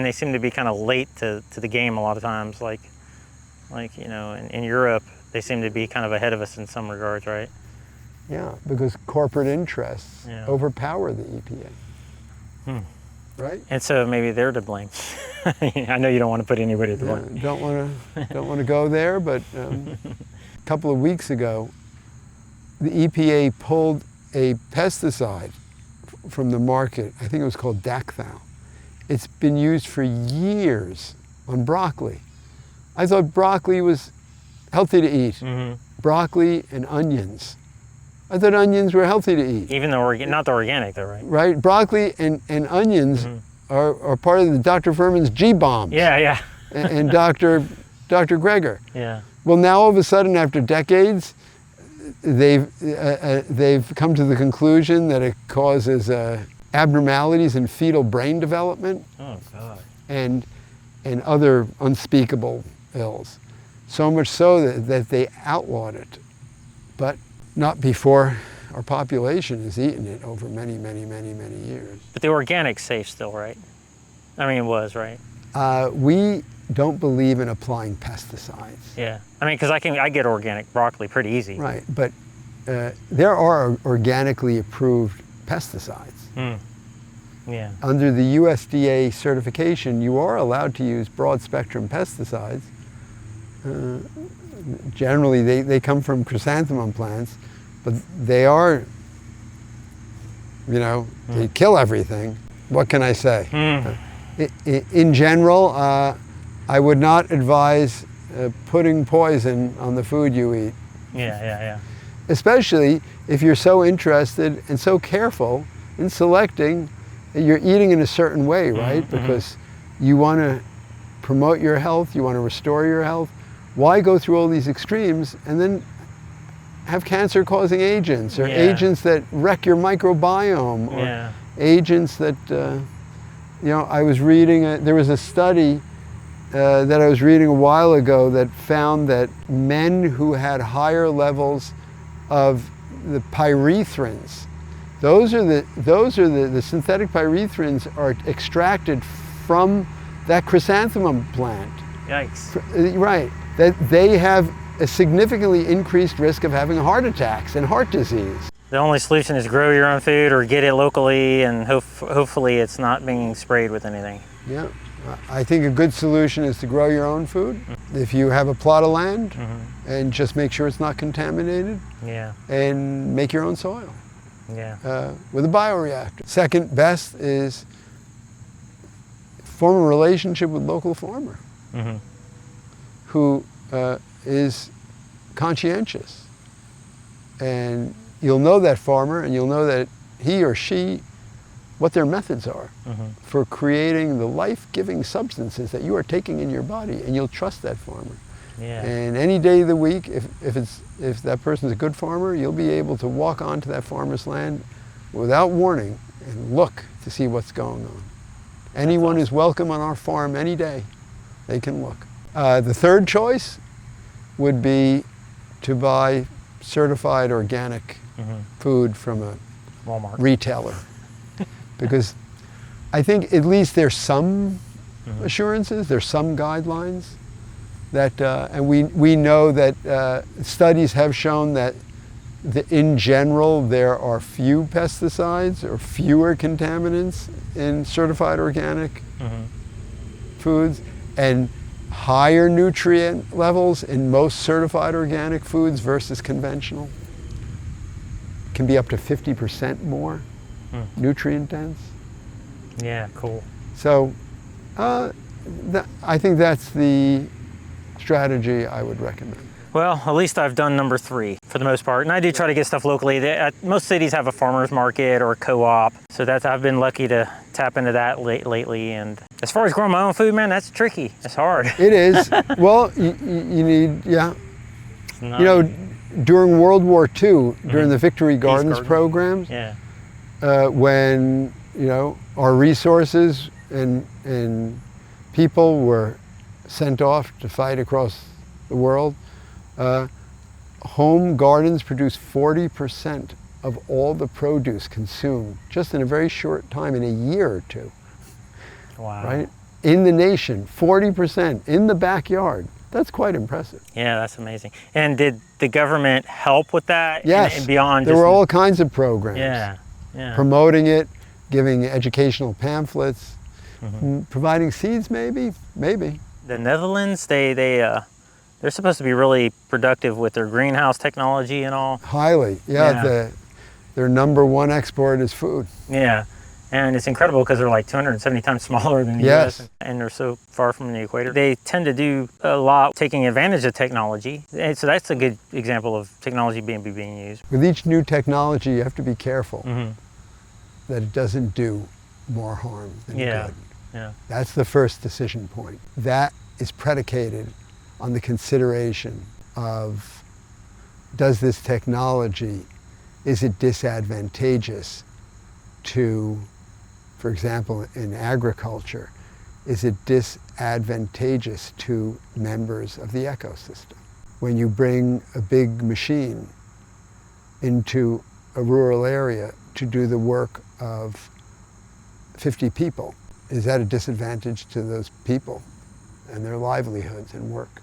they seem to be kind of late to the game a lot of times. Like you know, in Europe, they seem to be kind of ahead of us in some regards, right? Yeah, because corporate interests overpower the EPA. Right? And so maybe they're to blame. I know you don't want to put anybody to blame. Don't want to go there, but a couple of weeks ago, the EPA pulled a pesticide from the market. I think it was called Dacthal. It's been used for years on broccoli. I thought broccoli was healthy to eat. Broccoli and onions. I thought onions were healthy to eat. Even though not the organic though, right? Right. Broccoli and onions are part of the Dr. Furman's G-bombs. Yeah, yeah. And Dr. Greger. Yeah. Well, now all of a sudden, after decades, they've come to the conclusion that it causes abnormalities in fetal brain development. Oh, God. And other unspeakable ills. So much so that they outlawed it, but not before our population has eaten it over many, many, many, many years. But the organic's safe still, right? I mean, it was, right? We don't believe in applying pesticides. Yeah. I mean, because I get organic broccoli pretty easy. Right, but there are organically approved pesticides. Mm. Yeah. Under the USDA certification, you are allowed to use broad spectrum pesticides. Generally, they come from chrysanthemum plants, but they are, they kill everything. What can I say? In general, I would not advise putting poison on the food you eat. Yeah. Especially if you're so interested and so careful in selecting, you're eating in a certain way, right? Because you want to promote your health, you want to restore your health. Why go through all these extremes and then have cancer-causing agents or agents that wreck your microbiome or agents that, I was reading, there was a study that I was reading a while ago that found that men who had higher levels of the pyrethrins, those are the synthetic pyrethrins are extracted from that chrysanthemum plant. Yikes. Right. That they have a significantly increased risk of having heart attacks and heart disease. The only solution is grow your own food or get it locally, and hopefully it's not being sprayed with anything. Yeah. I think a good solution is to grow your own food. If you have a plot of land, and just make sure it's not contaminated. Yeah. And make your own soil. Yeah. With a bioreactor. Second best is form a relationship with local farmer who is conscientious. And you'll know that farmer and you'll know that he or she, what their methods are for creating the life-giving substances that you are taking in your body, and you'll trust that farmer. Yeah. And any day of the week, if that person's a good farmer, you'll be able to walk onto that farmer's land without warning and look to see what's going on. Anyone is welcome on our farm any day. They can look. The third choice would be to buy certified organic food from a Walmart retailer. Because I think at least there's some assurances, there's some guidelines that, and we know that studies have shown that in general there are few pesticides or fewer contaminants in certified organic foods, and higher nutrient levels in most certified organic foods versus conventional. Can be up to 50% more nutrient dense. Yeah, cool. So I think that's the strategy I would recommend. Well, at least I've done number 3 for the most part. And I do try to get stuff locally. Most cities have a farmer's market or a co-op. So I've been lucky to tap into that lately. And as far as growing my own food, man, that's tricky. It's hard. It is. Well, you need, during World War II, during the Victory Gardens programs, when, our resources and people were sent off to fight across the world, home gardens produce 40% of all the produce consumed just in a very short time, in a year or two. Wow. Right? In the nation, 40% in the backyard. That's quite impressive. Yeah, that's amazing. And did the government help with that? Yes. And beyond there were all kinds of programs. Yeah. Promoting it, giving educational pamphlets, providing seeds maybe. The Netherlands, they're supposed to be really productive with their greenhouse technology and all. Highly, their number one export is food. Yeah, and it's incredible because they're like 270 times smaller than the US, and they're so far from the equator. They tend to do a lot taking advantage of technology, and so that's a good example of technology being used. With each new technology, you have to be careful that it doesn't do more harm than Yeah. good. Yeah. That's the first decision point. That is predicated on the consideration of, does this technology, is it disadvantageous to, for example, in agriculture, is it disadvantageous to members of the ecosystem? When you bring a big machine into a rural area to do the work of 50 people, is that a disadvantage to those people and their livelihoods and work?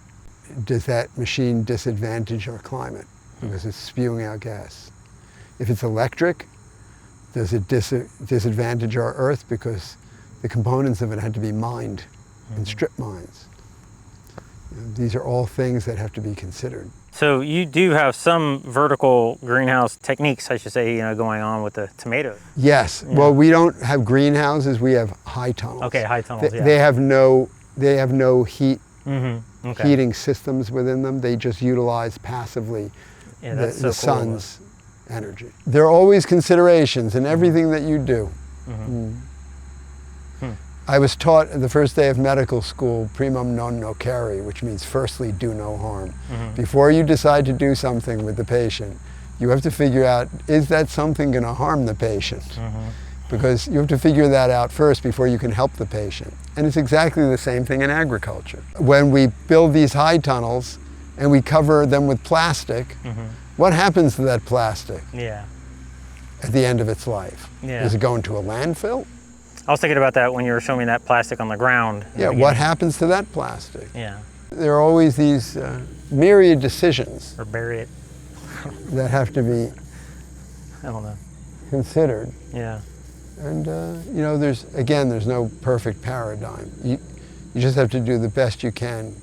Does that machine disadvantage our climate because it's spewing out gas? If it's electric, does it disadvantage our earth because the components of it had to be mined in strip mines? You know, these are all things that have to be considered. So you do have some vertical greenhouse techniques, I should say, going on with the tomatoes. Yes. Yeah. Well, we don't have greenhouses. We have high tunnels. Okay, high tunnels. Yeah. They have no heat Okay. heating systems within them. They just utilize passively Yeah, the, that's so the cool. sun's energy. There are always considerations in everything that you do. I was taught the first day of medical school, primum non nocere, which means firstly do no harm. Before you decide to do something with the patient, you have to figure out, is that something going to harm the patient? Because you have to figure that out first before you can help the patient. And it's exactly the same thing in agriculture. When we build these high tunnels and we cover them with plastic, what happens to that plastic Yeah. at the end of its life? Yeah. Does it go into a landfill? I was thinking about that when you were showing me that plastic on the ground. in the Yeah, what beginning. happens to that plastic? Yeah. There are always these myriad decisions Or bury it. that have to be I don't know. considered. Yeah. And there's no perfect paradigm. You just have to do the best you can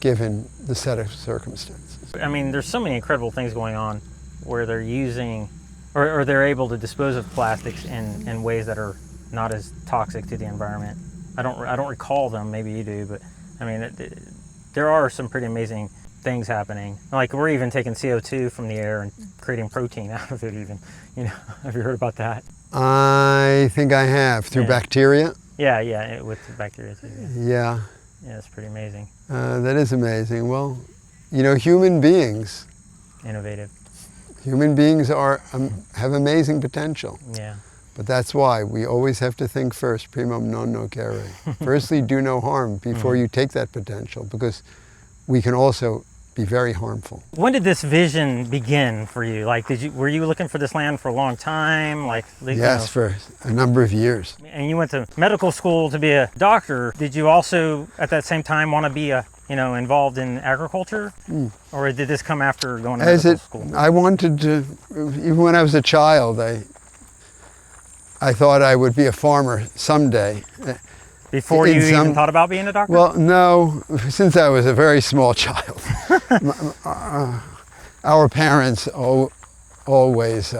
given the set of circumstances. I mean, there's so many incredible things going on where they're using, or they're able to dispose of plastics in ways that are not as toxic to the environment. I don't recall them. Maybe you do, but I mean, there are some pretty amazing things happening. Like we're even taking CO2 from the air and creating protein out of it. Even, have you heard about that? I think I have, through bacteria. Yeah, with the bacteria too. Yeah. Yeah, it's pretty amazing. That is amazing. Well, human beings Innovative. have amazing potential. Yeah. But that's why we always have to think first, primum non nocere. Firstly, do no harm before you take that potential, because we can also be very harmful. When did this vision begin for you? Like, were you looking for this land for a long time? Yes, for a number of years. And you went to medical school to be a doctor. Did you also, at that same time, want to be involved in agriculture? Or did this come after going to medical school? I wanted to, even when I was a child, I thought I would be a farmer someday. Before you even thought about being a doctor? Well, no, since I was a very small child. Our parents always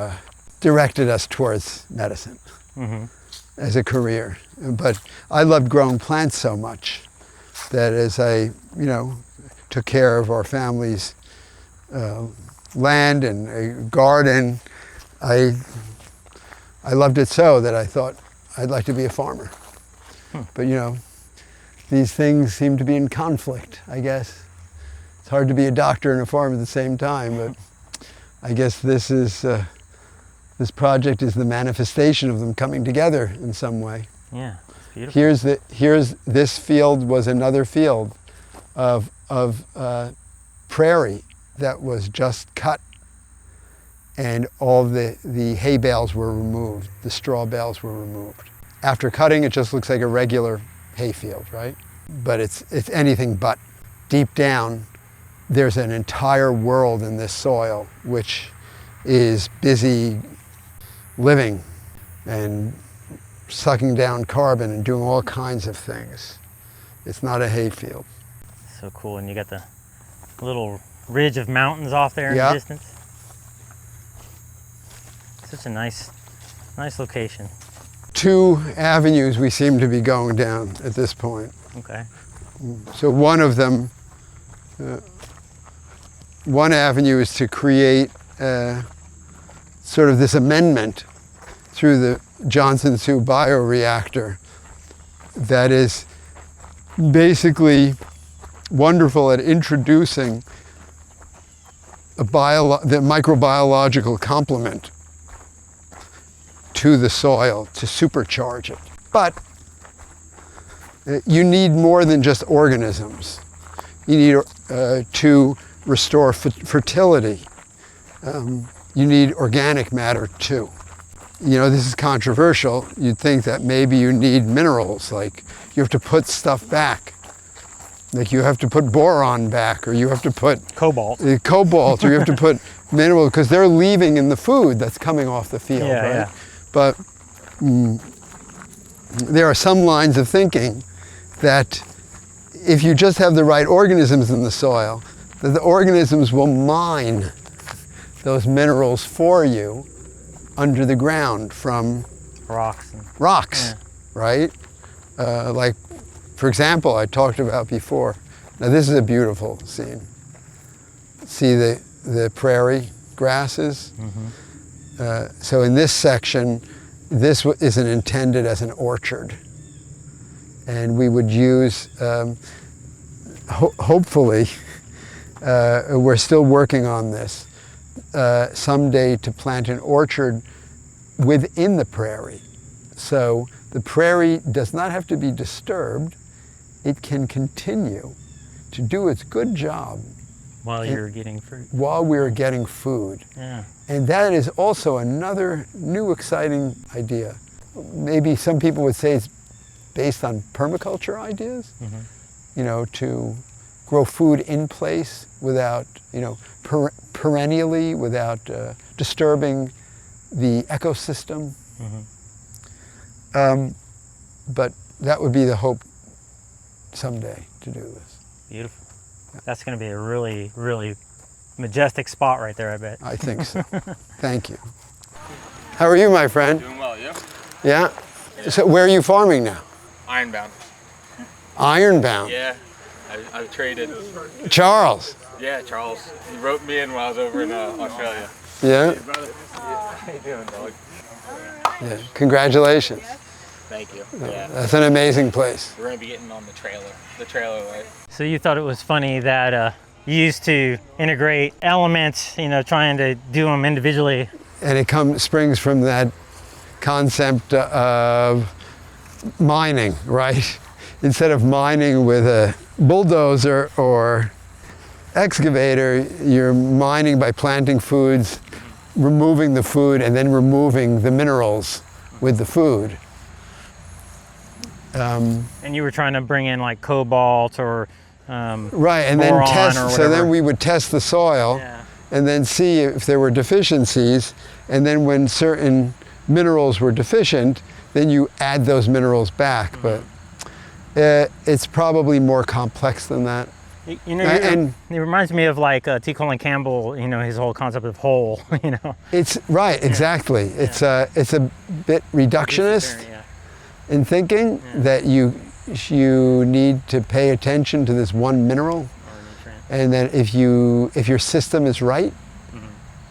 directed us towards medicine as a career. But I loved growing plants so much that as I, took care of our family's land and a garden, I loved it so that I thought I'd like to be a farmer. But these things seem to be in conflict, I guess. It's hard to be a doctor and a farmer at the same time, but I guess this project is the manifestation of them coming together in some way. Yeah, it's beautiful. This field was another field of prairie that was just cut, and all the hay bales were removed, the straw bales were removed. After cutting, it just looks like a regular hay field, right? But it's anything but. Deep down, there's an entire world in this soil which is busy living and sucking down carbon and doing all kinds of things. It's not a hay field. So cool, and you got the little ridge of mountains off there in the distance. Such a nice location. 2 avenues we seem to be going down at this point. Okay. So one of them, one avenue is to create sort of this amendment through the Johnson Su bioreactor that is basically wonderful at introducing the microbiological complement to the soil to supercharge it. But you need more than just organisms. You need to restore fertility. You need organic matter too. You know, this is controversial. You'd think that maybe you need minerals, like you have to put stuff back. Like you have to put boron back, or you have to put Cobalt. Cobalt, or you have to put minerals, because they're leaving in the food that's coming off the field, Yeah, right? yeah. But there are some lines of thinking that if you just have the right organisms in the soil, that the organisms will mine those minerals for you under the ground from Rocks. rocks, Yeah. right? Like, for example, I talked about before. Now this is a beautiful scene. See the prairie grasses? So in this section, this isn't intended as an orchard. And we would use, hopefully, we're still working on this, someday to plant an orchard within the prairie. So the prairie does not have to be disturbed. It can continue to do its good job While you're getting fruit. while we're getting food. Yeah. And that is also another new exciting idea. Maybe some people would say it's based on permaculture ideas, you know, to grow food in place without, you know, perennially, without disturbing the ecosystem. But that would be the hope someday to do this. Beautiful. That's going to be a really, really majestic spot right there, I bet. I think so. Thank you. How are you, my friend? Doing well, you? Yeah? So where are you farming now? Ironbound. Ironbound. Yeah, I traded. Charles. Yeah, Charles. He wrote me in while I was over in Australia. Yeah? How you doing, dog? Yeah. Congratulations. Thank you. Yeah, That's an amazing place. we're gonna be getting on the trailer life. So you thought it was funny that you used to integrate elements, you know, trying to do them individually. And it springs from that concept of mining, right? Instead of mining with a bulldozer or excavator, you're mining by planting foods, removing the food, and then removing the minerals with the food. And you were trying to bring in like cobalt or Right, and then boron or test, so whatever. then we would test the soil Yeah. and then see if there were deficiencies, and then when certain minerals were deficient, then you add those minerals back, but it's probably more complex than that. You know, And- it reminds me of like T. Colin Campbell, you know, his whole concept of whole, you know. It's right, exactly. It's a bit reductionist Yeah. in thinking that you need to pay attention to this one mineral, Or nutrient. and that if your system is right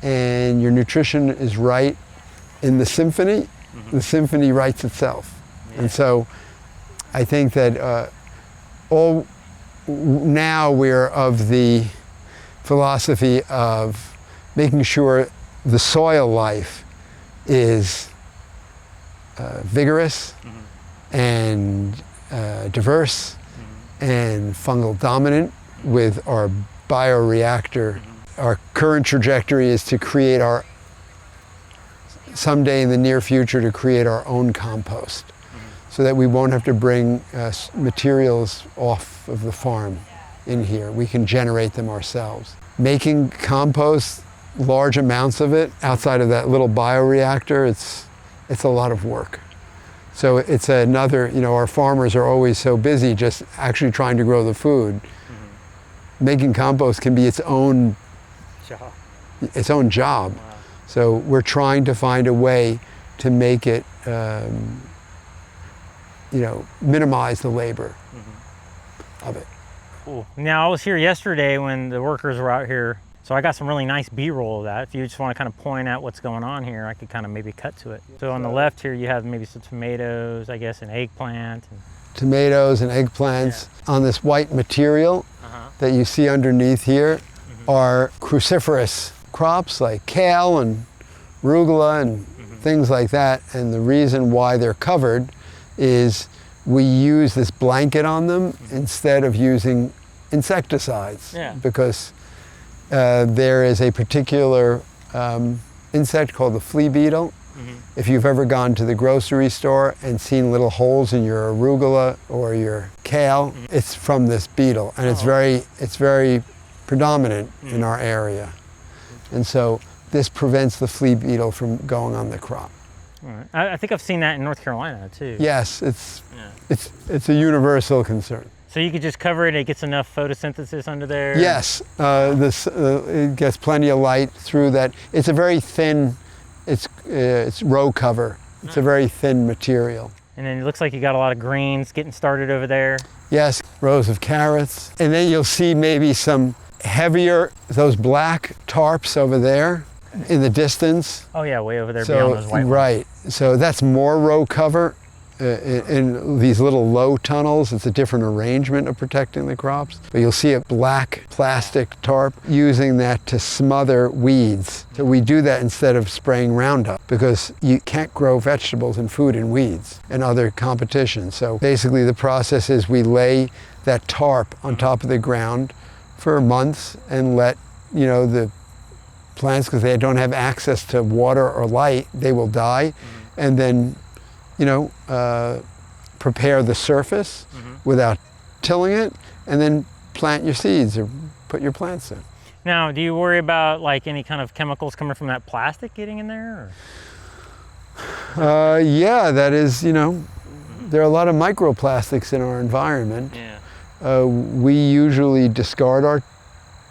and your nutrition is right in the symphony, the symphony writes itself. And so I think that now we're of the philosophy of making sure the soil life is vigorous and diverse and fungal dominant with our bioreactor. Our current trajectory is to create someday in the near future, to create our own compost, so that we won't have to bring materials off of the farm in here. We can generate them ourselves. Making compost, large amounts of it, outside of that little bioreactor, it's a lot of work. So it's another, you know, our farmers are always so busy just actually trying to grow the food. Making compost can be its own job. Wow. So we're trying to find a way to make it, you know, minimize the labor of it. Cool. Now I was here yesterday when the workers were out here So I got some really nice B-roll of that. If you just want to kind of point out what's going on here, I could kind of maybe cut to it. So on the left here, you have maybe some tomatoes, I guess, an eggplant. Tomatoes and eggplants. On this white material that you see underneath here are cruciferous crops like kale and arugula and things like that. And the reason why they're covered is we use this blanket on them instead of using insecticides, because there is a particular insect called the flea beetle. If you've ever gone to the grocery store and seen little holes in your arugula or your kale, it's from this beetle, and it's very predominant in our area. And so this prevents the flea beetle from going on the crop. Right. I think I've seen that in North Carolina too. Yes, it's a universal concern. So you could just cover it, it gets enough photosynthesis under there? Yes, it gets plenty of light through that. It's a very thin, it's row cover. It's a very thin material. And then it looks like you got a lot of greens getting started over there. Yes, rows of carrots. And then you'll see maybe some heavier, those black tarps over there in the distance. Oh yeah, way over there beyond those white ones. Right, so that's more row cover. In these little low tunnels, it's a different arrangement of protecting the crops. But you'll see a black plastic tarp, using that to smother weeds. So we do that instead of spraying Roundup, because you can't grow vegetables and food in weeds and other competition. So basically the process is we lay that tarp on top of the ground for months and let, the plants, because they don't have access to water or light, they will die. And then prepare the surface without tilling it, and then plant your seeds or put your plants in. Now, do you worry about like any kind of chemicals coming from that plastic getting in there? Yeah, that is, there are a lot of microplastics in our environment. We usually discard our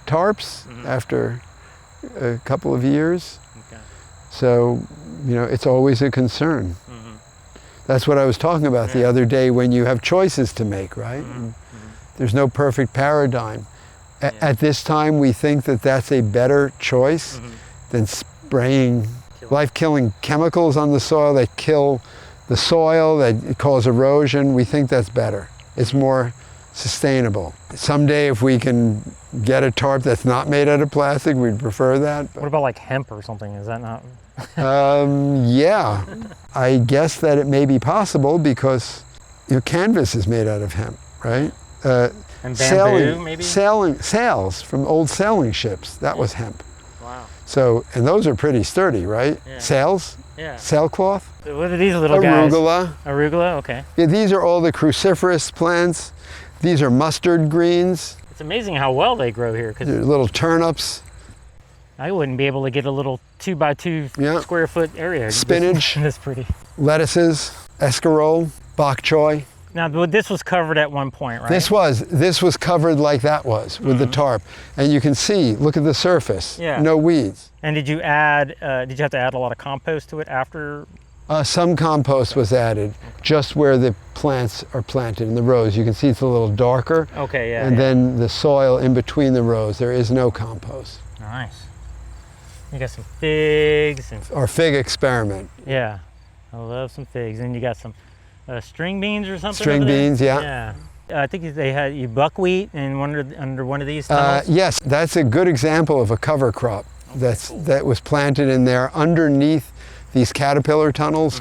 tarps after a couple of years. So, it's always a concern. That's what I was talking about the other day, when you have choices to make, right? There's no perfect paradigm. At this time, we think that that's a better choice than spraying life-killing chemicals on the soil that kill the soil, that cause erosion. We think that's better. It's more sustainable. Someday, if we can get a tarp that's not made out of plastic, we'd prefer that. What about like hemp or something? Is that not? Yeah, I guess that it may be possible, because canvas is made out of hemp, right? And bamboo, maybe? Sails from old sailing ships, that was hemp. Wow. So, and those are pretty sturdy, right? Sails? Sailcloth? So what are these little guys? Arugula. Arugula, okay. Yeah, these are all the cruciferous plants. These are mustard greens. It's amazing how well they grow here. They're little turnips. I wouldn't be able to get a little 2x2 square foot area. Spinach. That's pretty. Lettuces, escarole, bok choy. Now, this was covered at one point, right? This was covered like that was, with the tarp. And you can see, look at the surface, no weeds. And did you have to add a lot of compost to it after? Some compost was added, just where the plants are planted in the rows. You can see it's a little darker. Okay, yeah. And then the soil in between the rows, there is no compost. Nice. You got some figs. Our fig experiment. Yeah, I love some figs. And you got some string beans or something? String beans, yeah. I think they had buckwheat in under one of these tunnels. Yes, that's a good example of a cover crop that was planted in there underneath these caterpillar tunnels.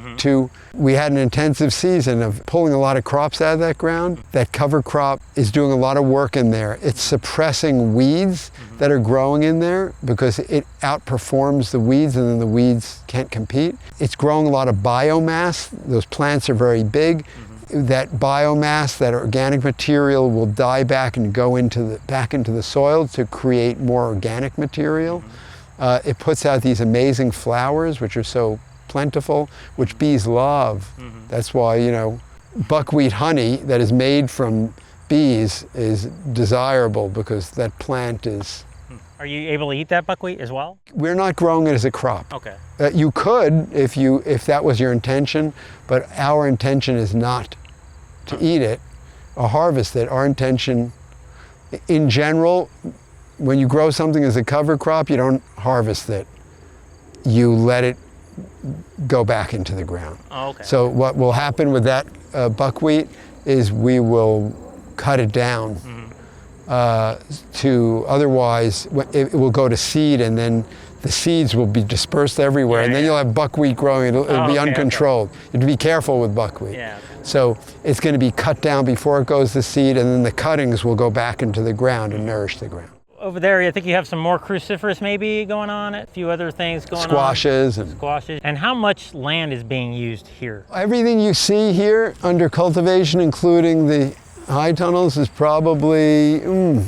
We had an intensive season of pulling a lot of crops out of that ground. That cover crop is doing a lot of work in there. It's suppressing weeds that are growing in there, because it outperforms the weeds, and then the weeds can't compete. It's growing a lot of biomass. Those plants are very big. That biomass, that organic material, will die back and go back into the soil to create more organic material. It puts out these amazing flowers, which are so plentiful, which bees love. That's why, buckwheat honey that is made from bees is desirable, because that plant is... Are you able to eat that buckwheat as well? We're not growing it as a crop. Okay. You could if that was your intention, but our intention is not to eat it or harvest it. Our intention, in general, when you grow something as a cover crop, you don't harvest it. You let it go back into the ground. Oh, okay. So what will happen with that buckwheat is we will cut it down to, otherwise it will go to seed, and then the seeds will be dispersed everywhere, and then you'll have buckwheat growing. It'll be uncontrolled. You have to be careful with buckwheat. Yeah. So it's going to be cut down before it goes to seed, and then the cuttings will go back into the ground and nourish the ground. Over there, I think you have some more cruciferous maybe going on, a few other things going Squashes on. Squashes. And how much land is being used here? Everything you see here under cultivation, including the high tunnels, is probably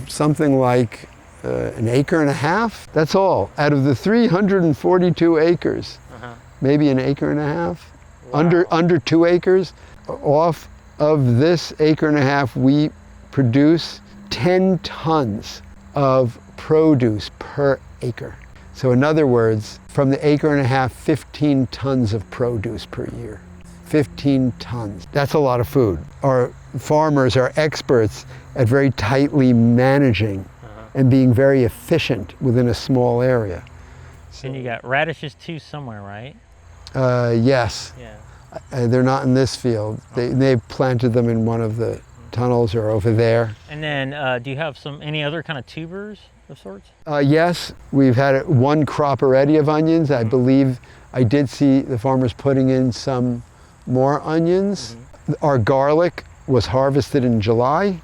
something like an acre and a half. That's all. Out of the 342 acres, maybe an acre and a half, under 2 acres. Off of this acre and a half, we produce 10 tons of produce per acre. So in other words, from the acre and a half, 15 tons of produce per year. 15 tons. That's a lot of food. Our farmers are experts at very tightly managing and being very efficient within a small area. And you got radishes too somewhere, right? Yes. Yeah. They're not in this field. They planted them in one of the tunnels or over there. And then do you have any other kind of tubers of sorts? Yes, we've had one crop already of onions. I believe I did see the farmers putting in some more onions. Our garlic was harvested in July,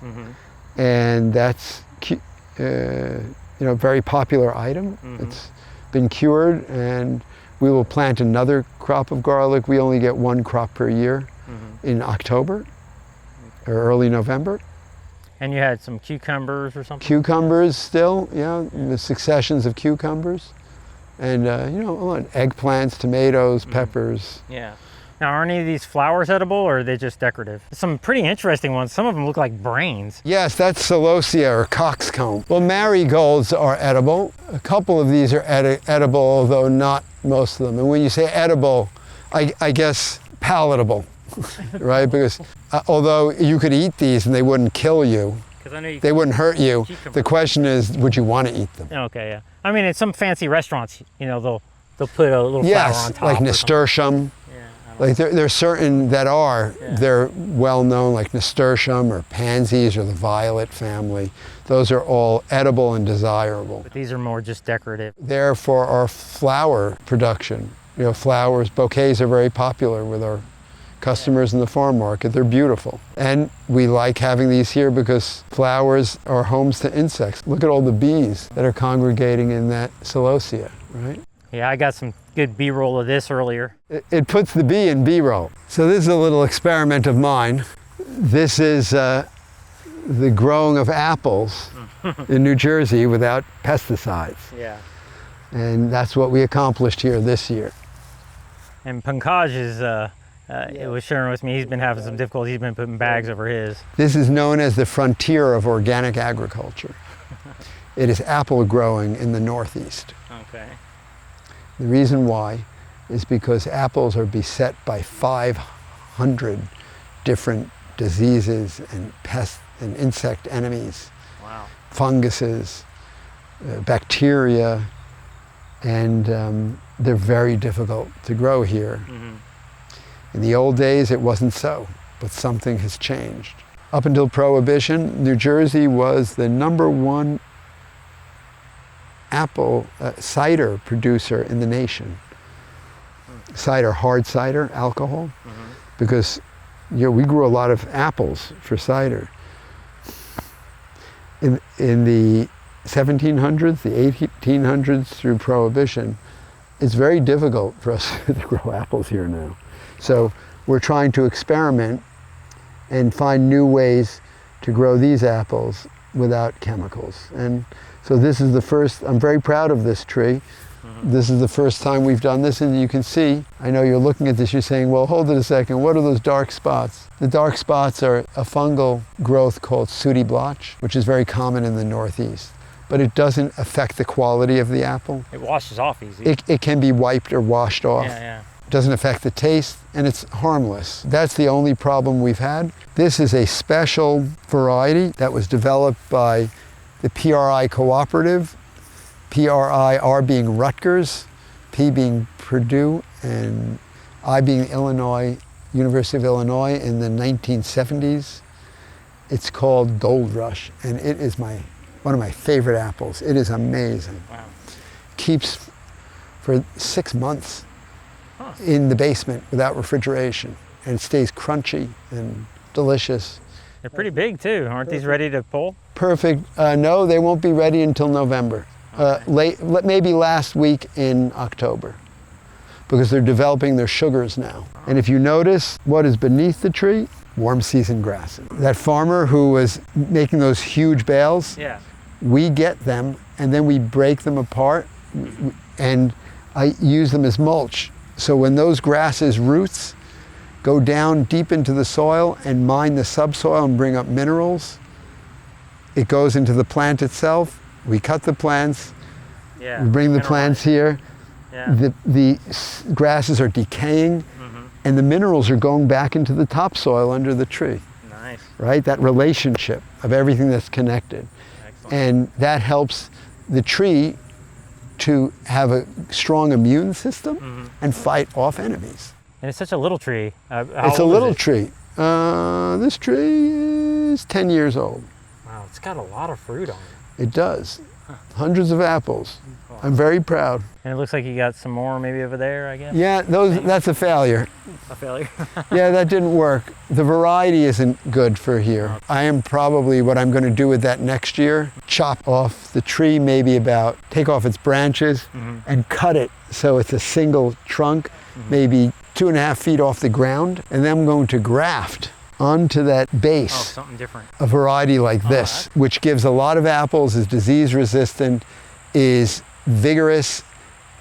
and that's very popular item. It's been cured, and we will plant another crop of garlic. We only get one crop per year in October or early November. And you had some cucumbers or something? Cucumbers still, the successions of cucumbers. And, eggplants, tomatoes, peppers. Yeah. Now, are any of these flowers edible, or are they just decorative? Some pretty interesting ones. Some of them look like brains. Yes, that's celosia or coxcomb. Well, marigolds are edible. A couple of these are edible, although not most of them. And when you say edible, I guess palatable, right? Because although you could eat these and they wouldn't kill you, they wouldn't hurt you. The question is, would you want to eat them? Okay, yeah. I mean, in some fancy restaurants, they'll put a little flower on top. Like nasturtium. Like there are certain that they're well known, like nasturtium or pansies or the violet family. Those are all edible and desirable. But these are more just decorative. They're for our flower production. Flowers, bouquets are very popular with our customers in the farm market. They're beautiful. And we like having these here because flowers are homes to insects. Look at all the bees that are congregating in that celosia, right? Yeah, I got some good B-roll of this earlier. It puts the bee in B-roll. So this is a little experiment of mine. This is the growing of apples in New Jersey without pesticides. Yeah. And that's what we accomplished here this year. And Pankaj it was sharing with me, he's been having some difficulty. He's been putting bags over his. This is known as the frontier of organic agriculture. It is apple growing in the Northeast. Okay. The reason why is because apples are beset by 500 different diseases and pests and insect enemies. Wow. Funguses, bacteria, and they're very difficult to grow here. In the old days, it wasn't so, but something has changed. Up until Prohibition, New Jersey was the #1 apple cider producer in the nation. Cider, hard cider, alcohol, because we grew a lot of apples for cider. In the 1700s, the 1800s through Prohibition, it's very difficult for us to grow apples here now. So we're trying to experiment and find new ways to grow these apples without chemicals. And so this is the first, I'm very proud of this tree. This is the first time we've done this, and you can see, I know you're looking at this, you're saying, well, hold it a second, what are those dark spots? The dark spots are a fungal growth called sooty blotch, which is very common in the Northeast. But it doesn't affect the quality of the apple. It washes off easy. It can be wiped or washed off. Yeah. It doesn't affect the taste, and it's harmless. That's the only problem we've had. This is a special variety that was developed by the PRI cooperative, PRIR being Rutgers, P being Purdue, and I being Illinois, University of Illinois in the 1970s. It's called Gold Rush, and it is one of my favorite apples. It is amazing. Wow. Keeps for 6 months in the basement without refrigeration, and it stays crunchy and delicious. They're pretty big too. Aren't these ready to pull? Perfect. No, they won't be ready until November. Maybe last week in October, because they're developing their sugars now. And if you notice what is beneath the tree, warm season grasses. That farmer who was making those huge bales, Yeah. we get them and then we break them apart and I use them as mulch. So when those grasses' roots go down deep into the soil and mine the subsoil and bring up minerals, it goes into the plant itself. We cut the plants, Yeah. we bring the plants here. Yeah. The grasses are decaying and the minerals are going back into the topsoil under the tree. Nice. Right? That relationship of everything that's connected. Excellent. And that helps the tree to have a strong immune system and fight off enemies. And it's such a little tree. It's a little tree. This tree is 10 years old. Wow, it's got a lot of fruit on it. It does. Hundreds of apples. I'm very proud. And it looks like you got some more maybe over there, I guess. Yeah, that's a failure. A failure. Yeah, that didn't work. The variety isn't good for here. I am probably, what I'm going to do with that next year, chop off the tree, maybe take off its branches and cut it so it's a single trunk, maybe 2.5 feet off the ground. And then I'm going to graft onto that base Something different. a variety like this, which gives a lot of apples, is disease resistant, is vigorous,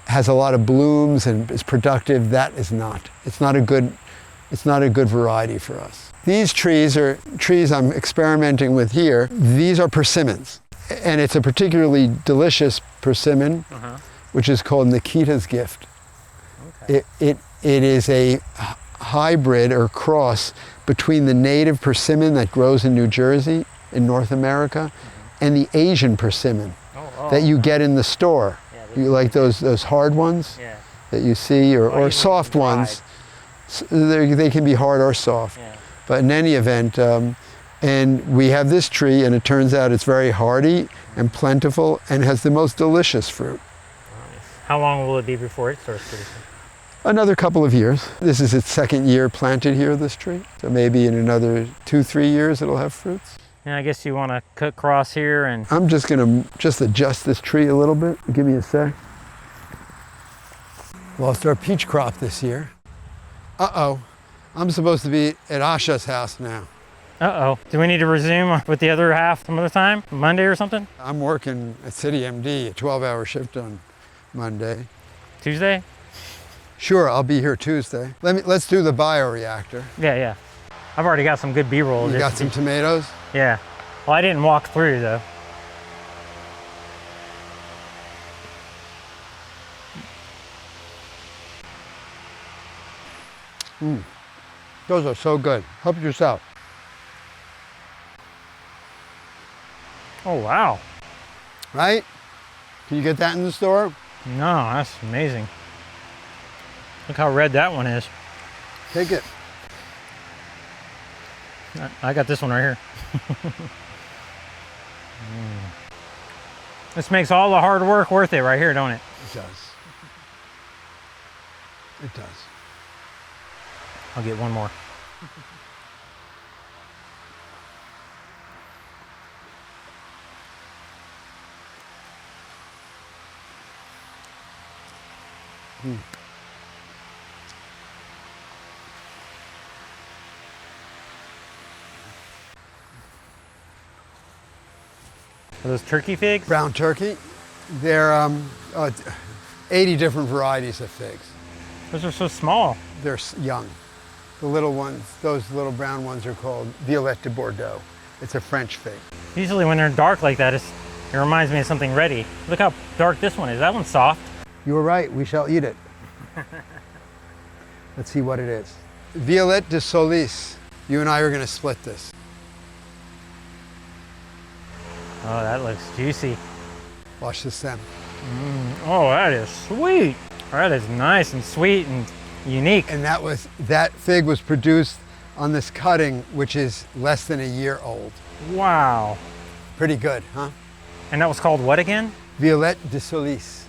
has a lot of blooms and is productive. That is not. It's not a good variety for us. These trees are trees I'm experimenting with here. These are persimmons. And it's a particularly delicious persimmon, which is called Nikita's Gift. Okay. It is a hybrid or cross between the native persimmon that grows in New Jersey, in North America, and the Asian persimmon that you get in the store. You like those hard ones that you see, or soft ones. They can be hard or soft. Yeah. But in any event, and we have this tree, and it turns out it's very hardy and plentiful and has the most delicious fruit. How long will it be before it starts producing? Another couple of years. This is its second year planted here, this tree. So maybe in another 2-3 years it'll have fruits. And I guess you want to cut cross here and... I'm just gonna adjust this tree a little bit. Give me a sec. Lost our peach crop this year. Uh-oh. I'm supposed to be at Asha's house now. Uh-oh. Do we need to resume with the other half some other time? Monday or something? I'm working at City MD, a 12-hour shift on Monday. Tuesday? Sure, I'll be here Tuesday. Let's do the bioreactor. Yeah. I've already got some good B-roll. You got some tomatoes? Yeah. Well, I didn't walk through though. Those are so good. Help yourself. Oh, wow. Right? Can you get that in the store? No, that's amazing. Look how red that one is. Take it. I got this one right here. This makes all the hard work worth it right here, don't it? It does. It does. I'll get one more. Are those turkey figs? Brown turkey. They're 80 different varieties of figs. Those are so small. They're young. The little ones, those little brown ones are called Violette de Bordeaux. It's a French fig. Usually when they're dark like that, it reminds me of something ready. Look how dark this one is. That one's soft. You were right, we shall eat it. Let's see what it is. Violette de Solis. You and I are going to split this. Oh, Oh, that looks juicy. Watch the stem. Oh, that is sweet. That is nice and sweet and unique. And that fig was produced on this cutting, which is less than a year old. Wow. Pretty good, huh? And that was called what again? Violette de Solis.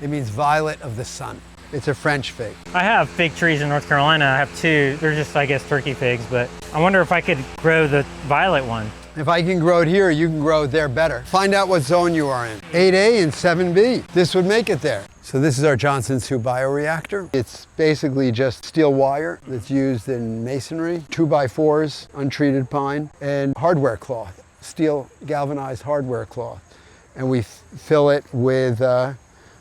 It means violet of the sun. It's a French fig. I have fig trees in North Carolina. I have two. They're just, I guess, turkey figs, but I wonder if I could grow the violet one. If I can grow it here, you can grow it there better. Find out what zone you are in. 8A and 7B. This would make it there. So this is our Johnson 2 bioreactor. It's basically just steel wire that's used in masonry, 2x4s, untreated pine, and hardware cloth, steel galvanized hardware cloth. And we fill it with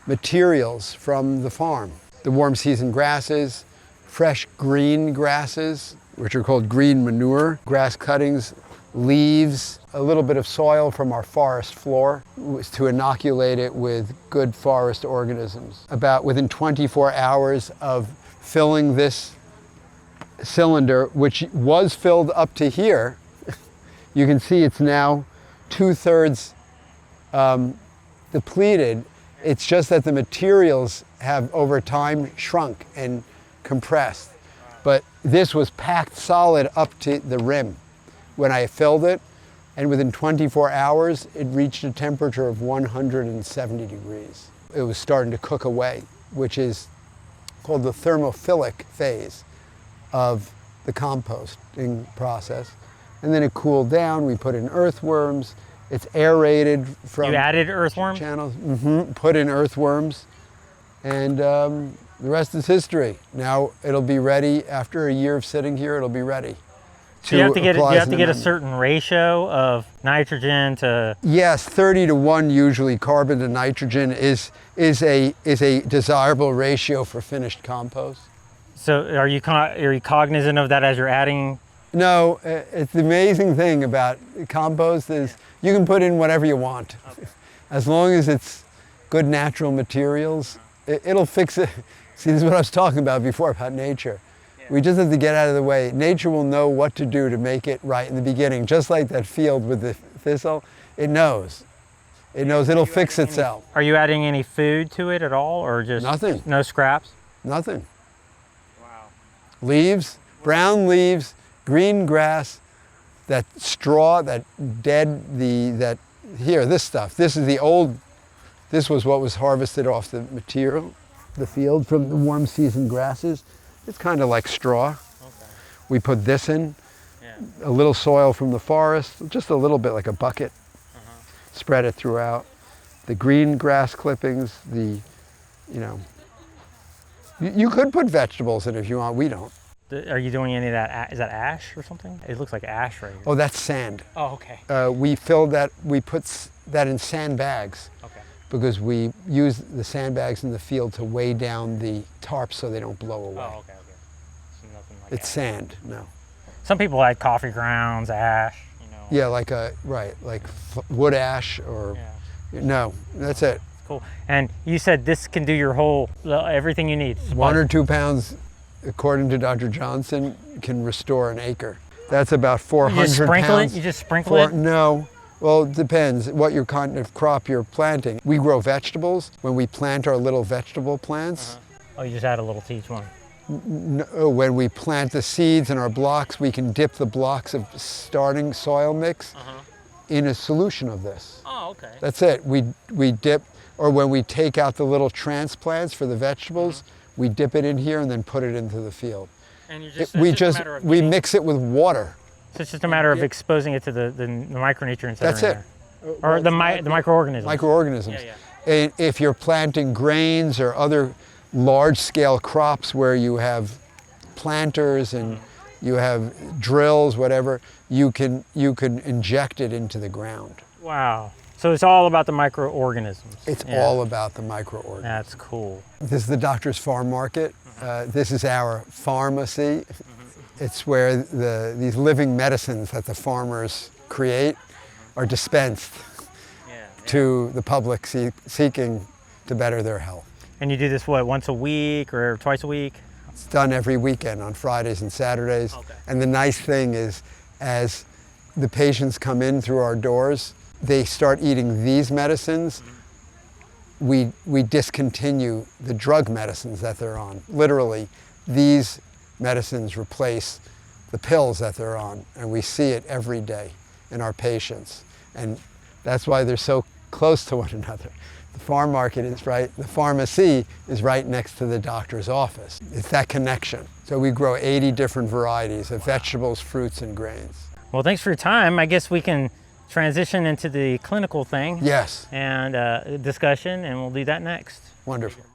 materials from the farm. The warm season grasses, fresh green grasses, which are called green manure, grass cuttings, leaves, a little bit of soil from our forest floor to inoculate it with good forest organisms. About within 24 hours of filling this cylinder, which was filled up to here, you can see it's now 2/3 depleted. It's just that the materials have over time shrunk and compressed. But this was packed solid up to the rim when I filled it, and within 24 hours, it reached a temperature of 170 degrees. It was starting to cook away, which is called the thermophilic phase of the composting process. And then it cooled down, we put in earthworms, it's aerated from— You added earthworm? Channels, put in earthworms, and the rest is history. Now it'll be ready, after a year of sitting here, it'll be ready. So you have to get a certain ratio of nitrogen to— Yes, 30-to-1 usually, carbon to nitrogen is a desirable ratio for finished compost. So are you cognizant of that as you're adding? No, it's the amazing thing about compost is you can put in whatever you want. Okay. As long as it's good natural materials, it'll fix it. See, this is what I was talking about before about nature. We just have to get out of the way. Nature will know what to do to make it right in the beginning. Just like that field with the thistle, it knows. It knows it'll fix itself. Are you adding any food to it at all, or just— Nothing. No scraps? Nothing. Wow. Leaves, brown leaves, green grass, that straw, that dead, this stuff. This is the old, this was what was harvested off the material, the field from the warm season grasses. It's kind of like straw. Okay. We put this in, a little soil from the forest, just a little bit like a bucket. Spread it throughout. The green grass clippings, you could put vegetables in if you want, we don't. Are you doing any of that? Is that ash or something? It looks like ash right here. Oh, that's sand. Oh, okay. We put that in sandbags. Okay. Because we use the sandbags in the field to weigh down the tarps so they don't blow away. Oh, okay. So nothing like it's ash. Sand, no. Some people add coffee grounds, ash, Yeah, like wood ash or, no, that's it. Cool. And you said this can do your everything you need. 1 or 2 pounds, according to Dr. Johnson, can restore an acre. That's about 400 You just sprinkle pounds. it? You just sprinkle it? No. Well, it depends what your kind of crop you're planting. We grow vegetables. When we plant our little vegetable plants. Oh, you just add a little to each one? No, when we plant the seeds in our blocks, we can dip the blocks of starting soil mix in a solution of this. Oh, okay. That's it. We dip, or when we take out the little transplants for the vegetables, we dip it in here and then put it into the field. And we mix it with water. So it's just a matter of exposing it to the micronutrients that That's are in it. there. Or the microorganisms. Microorganisms. Yeah. And if you're planting grains or other large-scale crops where you have planters and you have drills, whatever, you can inject it into the ground. Wow. So it's all about the microorganisms. It's all about the microorganisms. That's cool. This is the Doctor's Farm Market. This is our pharmacy. It's where these living medicines that the farmers create are dispensed to the public seeking to better their health. And you do this, what, once a week or twice a week? It's done every weekend on Fridays and Saturdays. Okay. And the nice thing is, as the patients come in through our doors, they start eating these medicines, we discontinue the drug medicines that they're on. Literally, these medicines replace the pills that they're on, and we see it every day in our patients. And that's why they're so close to one another. The farm market is right, the pharmacy is right next to the doctor's office. It's that connection. So we grow 80 different varieties of vegetables, fruits, and grains. Well, thanks for your time. I guess we can transition into the clinical thing. Yes. And discussion, and we'll do that next. Wonderful.